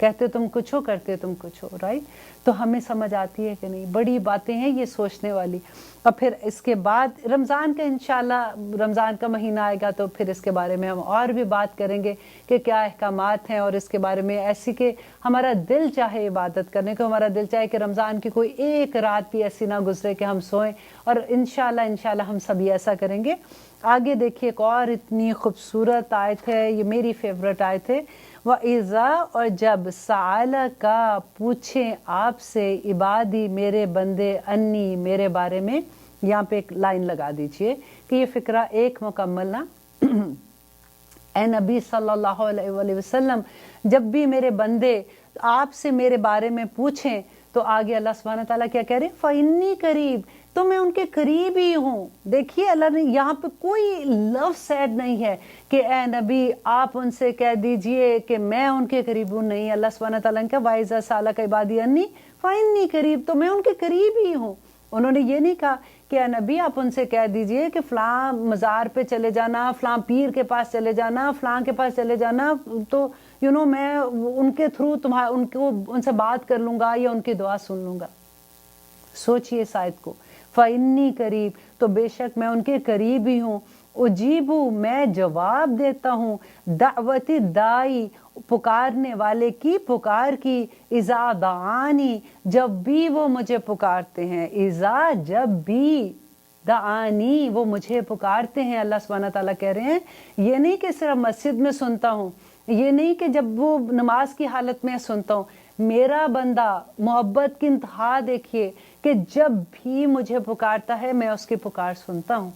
کہتے تم کچھ ہو کرتے تم کچھ ہو، رائٹ؟ تو ہمیں سمجھ آتی ہے کہ نہیں؟ بڑی باتیں ہیں یہ سوچنے والی۔ اور پھر اس کے بعد رمضان کا انشاءاللہ رمضان کا مہینہ آئے گا تو پھر اس کے بارے میں ہم اور بھی بات کریں گے کہ کیا احکامات ہیں، اور اس کے بارے میں ایسی کہ ہمارا دل چاہے عبادت کرنے کو، ہمارا دل چاہے کہ رمضان کی کوئی ایک رات بھی ایسی نہ گزرے کہ ہم سوئیں، اور انشاءاللہ ہم سبھی ایسا کریں گے۔ آگے دیکھیے ایک اور اتنی خوبصورت آیت ہے، یہ میری فیورٹ آیت ہے، وَإِذَا، اور جب سَأَلَكَ پوچھیں آپ سے عبادی میرے بندے انی میرے بارے میں، یہاں پہ ایک لائن لگا دیجئے کہ یہ فقرہ ایک مکمل نا اے نبی صلی اللہ علیہ وسلم، جب بھی میرے بندے آپ سے میرے بارے میں پوچھیں تو آگے اللہ سبحانہ تعالیٰ کیا کہہ رہے ہیں؟ فَإِنِّي قریب، تو میں ان کے قریب ہی ہوں. دیکھیے اللہ نے یہاں پہ کوئی لفظ ایڈ نہیں ہے کہ اے نبی آپ ان سے کہہ دیجئے کہ میں ان کے قریب ہوں. نہیں، اللہ سبحانہ تعالیٰ نے کہا وَإِذَا سَأَلَكَ عِبَادِي عَنِّي فَإِنِّي قریب، تو میں ان کے قریب ہی ہوں. انہوں نے یہ نہیں کہا کہ اے نبی آپ ان سے کہہ دیجئے کہ فلاں مزار پہ چلے جانا، فلاں پیر کے پاس چلے جانا، فلاں کے پاس چلے جانا، تو میں ان کے تھرو ان سے بات کر لوں گا یا ان کی دعا سن لوں گا. سوچئے اس آیت کو، فَإِنِّي قریب، تو بے شک میں ان کے قریب ہی ہوں. اجیبو، میں جواب دیتا ہوں، دعوت دائی، پکارنے والے کی پکار کی، اذا دعانی، جب بھی وہ مجھے پکارتے ہیں. اذا، جب بھی، دعانی، وہ مجھے پکارتے ہیں. اللہ سبحانہ تعالیٰ کہہ رہے ہیں یہ نہیں کہ صرف مسجد میں سنتا ہوں، یہ نہیں کہ جب وہ نماز کی حالت میں سنتا ہوں. میرا بندہ، محبت کی انتہا دیکھیے کہ جب بھی مجھے پکارتا ہے میں اس کی پکار سنتا ہوں.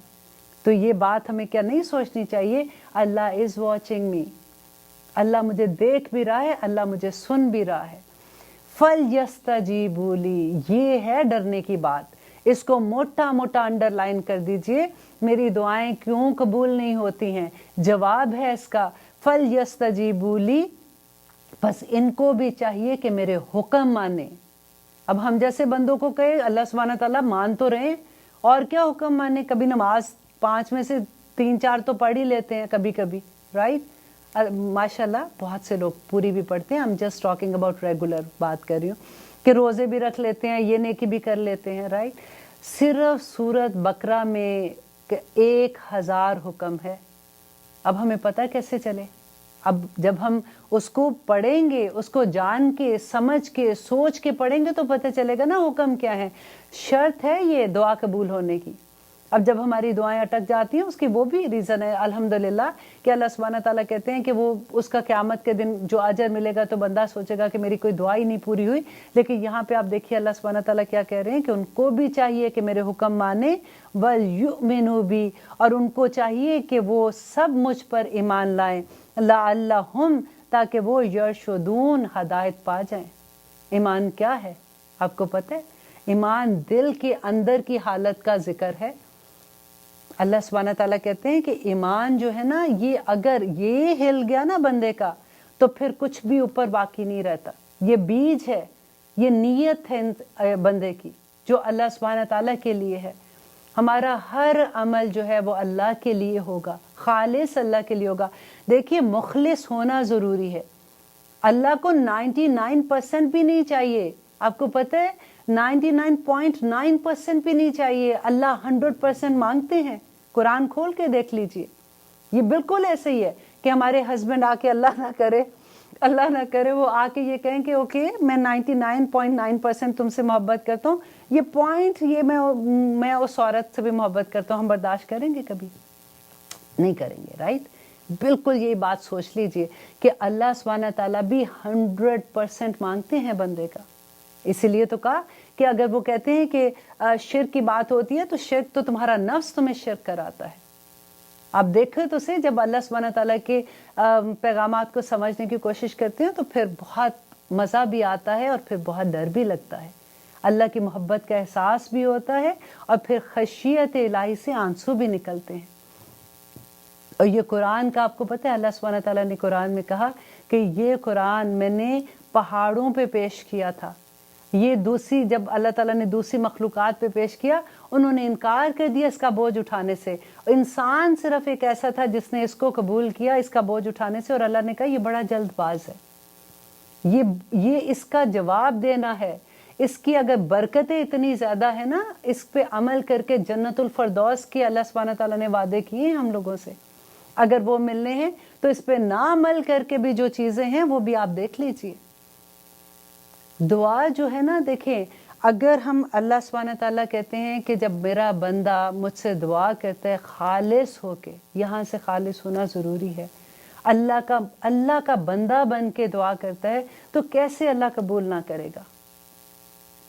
تو یہ بات ہمیں کیا نہیں سوچنی چاہیے؟ اللہ از واچنگ می، اللہ مجھے دیکھ بھی رہا ہے، اللہ مجھے سن بھی رہا ہے. فَلْيَسْتَجِيبُوا لِي، یہ ہے ڈرنے کی بات. اس کو موٹا موٹا انڈر لائن کر دیجئے. میری دعائیں کیوں قبول نہیں ہوتی ہیں؟ جواب ہے اس کا فَلْيَسْتَجِيبُوا لِي، بس ان کو بھی چاہیے کہ میرے حکم مانے. اب ہم جیسے بندوں کو کہے اللہ سبحانہ تعالیٰ مان تو رہے، اور کیا حکم مانے؟ کبھی نماز 5 میں سے 3-4 تو پڑھ ہی لیتے ہیں کبھی کبھی، رائٹ؟ ماشاءاللہ بہت سے لوگ پوری بھی پڑھتے ہیں. I'm just talking about regular بات کر رہی ہوں کہ روزے بھی رکھ لیتے ہیں، یہ نیکی بھی کر لیتے ہیں، رائٹ؟ صرف سورت بقرہ میں 1000 حکم ہے. اب ہمیں پتہ کیسے چلے؟ اب جب ہم اس کو پڑھیں گے، اس کو جان کے، سمجھ کے، سوچ کے پڑھیں گے تو پتہ چلے گا نا حکم کیا ہے. شرط ہے یہ دعا قبول ہونے کی. اب جب ہماری دعائیں اٹک جاتی ہیں اس کی وہ بھی ریزن ہے الحمدللہ کہ اللہ سبحانہ تعالیٰ کہتے ہیں کہ وہ اس کا قیامت کے دن جو اجر ملے گا تو بندہ سوچے گا کہ میری کوئی دعا ہی نہیں پوری ہوئی. لیکن یہاں پہ آپ دیکھیے اللہ سبحانہ تعالیٰ کیا کہہ رہے ہیں کہ ان کو بھی چاہیے کہ میرے حکم مانے، وَلْيُؤْمِنُوا بِي، اور ان کو چاہیے کہ وہ سب مجھ پر ایمان لائیں، لَعَلَّهُمْ، تاکہ وہ یرشدون، ہدایت پا جائیں. ایمان کیا ہے آپ کو پتہ ہے؟ ایمان دل کے اندر کی حالت کا ذکر ہے. اللہ سبحانہ تعالیٰ کہتے ہیں کہ ایمان جو ہے نا، یہ اگر یہ ہل گیا نا بندے کا تو پھر کچھ بھی اوپر باقی نہیں رہتا. یہ بیج ہے، یہ نیت ہے بندے کی جو اللہ سبحانہ تعالیٰ کے لیے ہے. ہمارا ہر عمل جو ہے وہ اللہ کے لیے ہوگا، خالص اللہ کے لیے ہوگا. دیکھیے مخلص ہونا ضروری ہے. اللہ کو 99% بھی نہیں چاہیے. آپ کو پتہ ہے 99.9% بھی نہیں چاہیے. اللہ 100% مانگتے ہیں. قرآن کھول کے دیکھ لیجئے. یہ بالکل ایسے ہی ہے کہ ہمارے ہسبینڈ آ کے اللہ نہ کرے وہ آ کے یہ کہیں کہ اوکے میں 99.9% تم سے محبت کرتا ہوں، یہ پوائنٹ یہ میں اس عورت سے بھی محبت کرتا ہوں، ہم برداشت کریں گے؟ کبھی نہیں کریں گے، رائٹ؟ بالکل یہی بات سوچ لیجئے کہ اللہ سبحانہ تعالیٰ بھی 100% مانگتے ہیں بندے کا. اسی لیے تو کہا کہ اگر وہ کہتے ہیں کہ شرک کی بات ہوتی ہے تو شرک تو تمہارا نفس تمہیں شرک کراتا ہے. آپ دیکھیں تو سے جب اللہ سبحانہ تعالیٰ کے پیغامات کو سمجھنے کی کوشش کرتے ہیں تو پھر بہت مزہ بھی آتا ہے اور پھر بہت ڈر بھی لگتا ہے. اللہ کی محبت کا احساس بھی ہوتا ہے اور پھر خشیت الہی سے آنسو بھی نکلتے ہیں. اور یہ قرآن کا آپ کو پتہ ہے اللہ سبحانہ تعالیٰ نے قرآن میں کہا کہ یہ قرآن میں نے پہاڑوں پہ پیش کیا تھا. یہ دوسری جب اللہ تعالیٰ نے دوسری مخلوقات پہ پیش کیا انہوں نے انکار کر دیا اس کا بوجھ اٹھانے سے. انسان صرف ایک ایسا تھا جس نے اس کو قبول کیا اس کا بوجھ اٹھانے سے، اور اللہ نے کہا یہ بڑا جلد باز ہے، یہ اس کا جواب دینا ہے. اس کی اگر برکتیں اتنی زیادہ ہے نا، اس پہ عمل کر کے جنت الفردوس کی اللہ سبحانہ تعالیٰ نے وعدے کیے ہیں ہم لوگوں سے. اگر وہ ملنے ہیں تو اس پہ نہ عمل کر کے بھی جو چیزیں ہیں وہ بھی آپ دیکھ لیجئے. دعا جو ہے نا، دیکھیں اگر ہم اللہ سبحانہ تعالیٰ کہتے ہیں کہ جب میرا بندہ مجھ سے دعا کرتا ہے خالص ہو کے، یہاں سے خالص ہونا ضروری ہے، اللہ کا بندہ بن کے دعا کرتا ہے تو کیسے اللہ قبول نہ کرے گا؟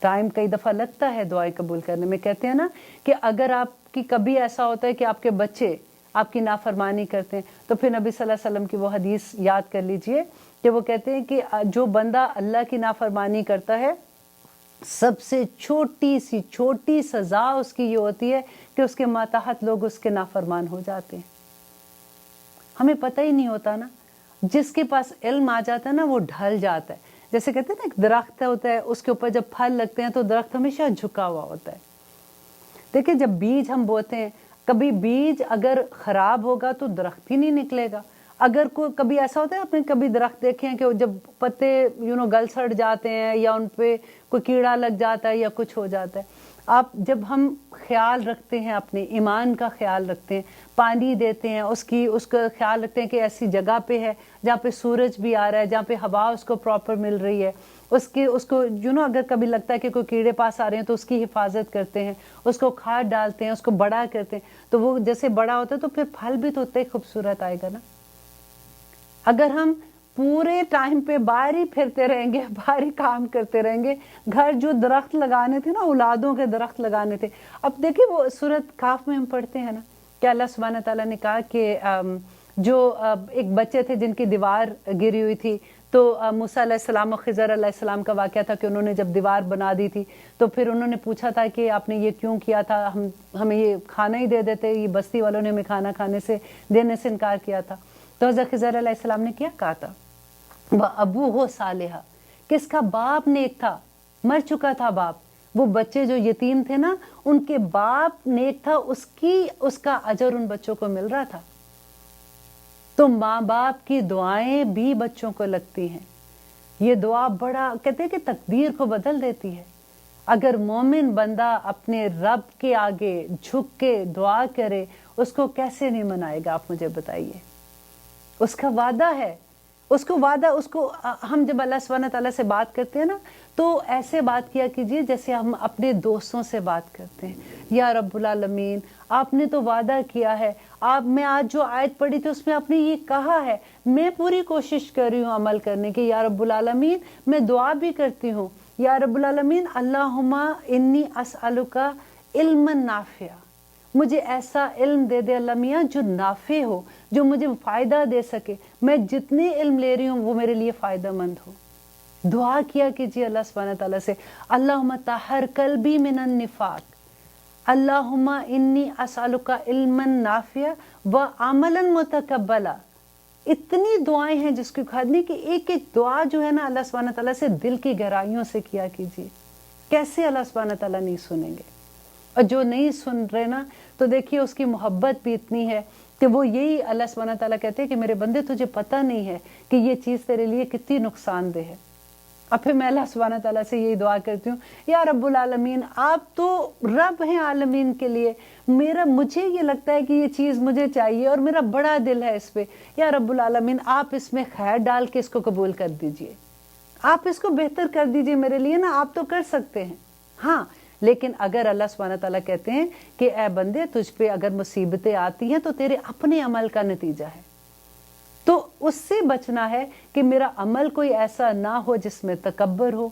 ٹائم کئی دفعہ لگتا ہے دعائیں قبول کرنے میں. کہتے ہیں نا کہ اگر آپ کی کبھی ایسا ہوتا ہے کہ آپ کے بچے آپ کی نافرمانی کرتے ہیں تو پھر نبی صلی اللہ علیہ وسلم کی وہ حدیث یاد کر لیجئے کہ وہ کہتے ہیں کہ جو بندہ اللہ کی نافرمانی کرتا ہے سب سے چھوٹی سزا اس کی یہ ہوتی ہے کہ اس کے ماتحت لوگ اس کے نافرمان ہو جاتے ہیں. ہمیں پتہ ہی نہیں ہوتا نا, جس کے پاس علم آ جاتا ہے نا وہ ڈھل جاتا ہے. جیسے کہتے ہیں نا ایک درخت ہوتا ہے, اس کے اوپر جب پھل لگتے ہیں تو درخت ہمیشہ جھکا ہوا ہوتا ہے. دیکھیں جب بیج ہم بوتے ہیں, کبھی بیج اگر خراب ہوگا تو درخت ہی نہیں نکلے گا. اگر کوئی کبھی ایسا ہوتا ہے, آپ نے کبھی درخت دیکھے ہیں کہ جب پتے گل سڑ جاتے ہیں یا ان پہ کوئی کیڑا لگ جاتا ہے یا کچھ ہو جاتا ہے. آپ جب ہم خیال رکھتے ہیں, اپنے ایمان کا خیال رکھتے ہیں, پانی دیتے ہیں, اس کا خیال رکھتے ہیں کہ ایسی جگہ پہ ہے جہاں پہ سورج بھی آ رہا ہے, جہاں پہ ہوا اس کو پراپر مل رہی ہے, اس کو اگر کبھی لگتا ہے کہ کوئی کیڑے پاس آ رہے ہیں تو اس کی حفاظت کرتے ہیں, اس کو کھاد ڈالتے ہیں, اس کو بڑا کرتے ہیں, تو وہ جیسے بڑا ہوتا ہے تو پھر پھل بھی تو اتنا ہی خوبصورت آئے گا نا. اگر ہم پورے ٹائم پہ باہر ہی پھرتے رہیں گے, باہر ہی کام کرتے رہیں گے, گھر جو درخت لگانے تھے نا, اولادوں کے درخت لگانے تھے. اب دیکھیں وہ سورۃ کاف میں ہم پڑھتے ہیں نا کہ اللہ سبحانہ تعالیٰ نے کہا کہ جو ایک بچے تھے جن کی دیوار گری ہوئی تھی, تو موسیٰ علیہ السلام اور خضر علیہ السلام کا واقعہ تھا کہ انہوں نے جب دیوار بنا دی تھی تو پھر انہوں نے پوچھا تھا کہ آپ نے یہ کیوں کیا تھا, ہمیں یہ کھانا ہی دے دیتے, یہ بستی والوں نے ہمیں کھانا دینے سے انکار کیا تھا. تو حضرت خضر علیہ السلام نے کیا کہا تھا, وہ ابو ہو صالحہ, کس کا باپ نیک تھا, مر چکا تھا باپ. وہ بچے جو یتیم تھے نا, ان کے باپ نیک تھا, اس کا اجر ان بچوں کو مل رہا تھا. تو ماں باپ کی دعائیں بھی بچوں کو لگتی ہیں. یہ دعا بڑا کہتے ہیں کہ تقدیر کو بدل دیتی ہے. اگر مومن بندہ اپنے رب کے آگے جھک کے دعا کرے, اس کو کیسے نہیں منائے گا, آپ مجھے بتائیے. اس کا وعدہ ہے, اس کو ہم جب اللہ سبحانہ تعالیٰ سے بات کرتے ہیں نا, تو ایسے بات کیا کیجیے جیسے ہم اپنے دوستوں سے بات کرتے ہیں. یا رب العالمین, آپ نے تو وعدہ کیا ہے, میں آج جو آیت پڑھی تھی اس میں آپ نے یہ کہا ہے, میں پوری کوشش کر رہی ہوں عمل کرنے کی. یا رب العالمین, میں دعا بھی کرتی ہوں. یا رب العالمین, اللہم انی اسألک علما نافعا, مجھے ایسا علم دے دے اللہ میاں جو نافع ہو, جو مجھے فائدہ دے سکے. میں جتنی علم لے رہی ہوں وہ میرے لیے فائدہ مند ہو. دعا کیا کیجیے اللہ سبحانہ تعالیٰ سے, اللہم طہر قلبی من النفاق, اللہم انی اسألک علما نافعا وعملا متقبلا. اتنی دعائیں ہیں جس کی حد نہیں کہ ایک ایک دعا جو ہے نا اللہ سبحانہ تعالیٰ سے دل کی گہرائیوں سے کیا کیجیے. کیسے اللہ سبحانہ تعالیٰ نہیں سنیں گے؟ اور جو نہیں سن رہے نا, تو دیکھیے اس کی محبت بھی اتنی ہے کہ وہ یہی اللہ سبحانہ تعالیٰ کہتے ہیں کہ میرے بندے تجھے پتہ نہیں ہے کہ یہ چیز تیرے لیے کتنی نقصان دہ ہے. اب پھر میں اللہ سبحانہ تعالیٰ سے یہی دعا کرتی ہوں, یا رب العالمین, آپ تو رب ہیں عالمین کے لیے, مجھے یہ لگتا ہے کہ یہ چیز مجھے چاہیے اور میرا بڑا دل ہے اس پہ. یا رب العالمین, آپ اس میں خیر ڈال کے اس کو قبول کر دیجئے, آپ اس کو بہتر کر دیجئے میرے لیے نا. آپ تو کر سکتے ہیں. ہاں, لیکن اگر اللہ سبحانہ تعالیٰ کہتے ہیں کہ اے بندے, تجھ پہ اگر مصیبتیں آتی ہیں تو تیرے اپنے عمل کا نتیجہ ہے, تو اس سے بچنا ہے کہ میرا عمل کوئی ایسا نہ ہو جس میں تکبر ہو,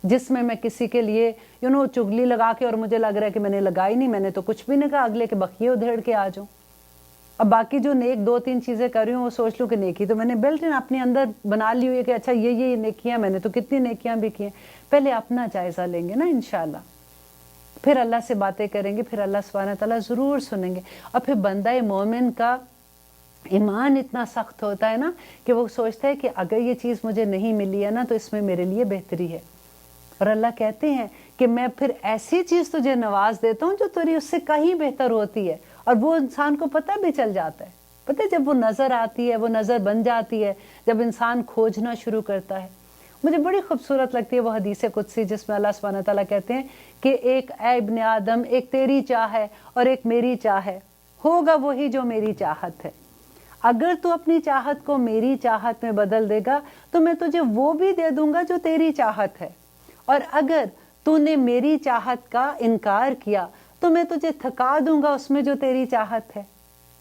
جس میں میں کسی کے لیے چگلی لگا کے, اور مجھے لگ رہا ہے کہ میں نے لگائی نہیں, میں نے تو کچھ بھی نہیں کہا, اگلے کے بخیے ادھیڑ کے آ جاؤں. اب باقی جو نیک 2-3 چیزیں کر رہی ہوں وہ سوچ لوں کہ نیکی تو میں نے بلٹ ان اپنے اندر بنا لی ہوئی ہے کہ اچھا یہ نیکیاں, میں نے تو کتنی نیکیاں بھی کی ہیں. پہلے اپنا جائزہ لیں گے نا انشاءاللہ, پھر اللہ سے باتیں کریں گے, پھر اللہ سبحانہ تعالیٰ ضرور سنیں گے. اور پھر بندہ مومن کا ایمان اتنا سخت ہوتا ہے نا کہ وہ سوچتا ہے کہ اگر یہ چیز مجھے نہیں ملی ہے نا تو اس میں میرے لیے بہتری ہے. اور اللہ کہتے ہیں کہ میں پھر ایسی چیز تجھے نواز دیتا ہوں جو تیری اس سے کہیں بہتر ہوتی ہے, اور وہ انسان کو پتہ بھی چل جاتا ہے. پتہ ہے جب وہ نظر آتی ہے, وہ نظر بن جاتی ہے, جب انسان کھوجنا شروع کرتا ہے. مجھے بڑی خوبصورت لگتی ہے وہ حدیث قدسی جس میں اللہ سبحانہ تعالیٰ کہتے ہیں کہ ایک اے ابن آدم, ایک تیری چاہ ہے اور ایک میری چاہ ہے, ہوگا وہی جو میری چاہت ہے. اگر تو اپنی چاہت کو میری چاہت میں بدل دے گا تو میں تجھے وہ بھی دے دوں گا جو تیری چاہت ہے, اور اگر تو نے میری چاہت کا انکار کیا تو میں تجھے تھکا دوں گا اس میں جو تیری چاہت ہے,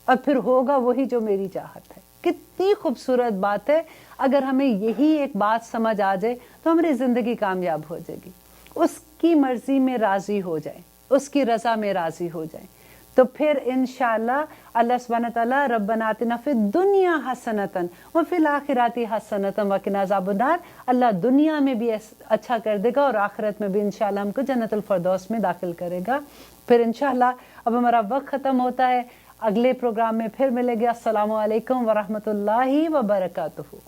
اور پھر ہوگا وہی جو میری چاہت ہے. کتنی خوبصورت بات ہے. اگر ہمیں یہی ایک بات سمجھ آ جائے تو ہماری زندگی کامیاب ہو جائے گی. اس کی مرضی میں راضی ہو جائیں, اس کی رضا میں راضی ہو جائیں, تو پھر انشاءاللہ اللہ سبحانہ تعالیٰ ربنا آتنا فی الدنیا حسنتاً وفی الآخرات حسنتاً وقنا عذاب النار، اللہ دنیا میں بھی اچھا کر دے گا اور آخرت میں بھی انشاءاللہ ہم کو جنت الفردوس میں داخل کرے گا۔ پھر انشاءاللہ اب ہمارا وقت ختم ہوتا ہے، اگلے پروگرام میں پھر ملے گا۔ السلام علیکم ورحمۃ اللہ وبرکاتہ۔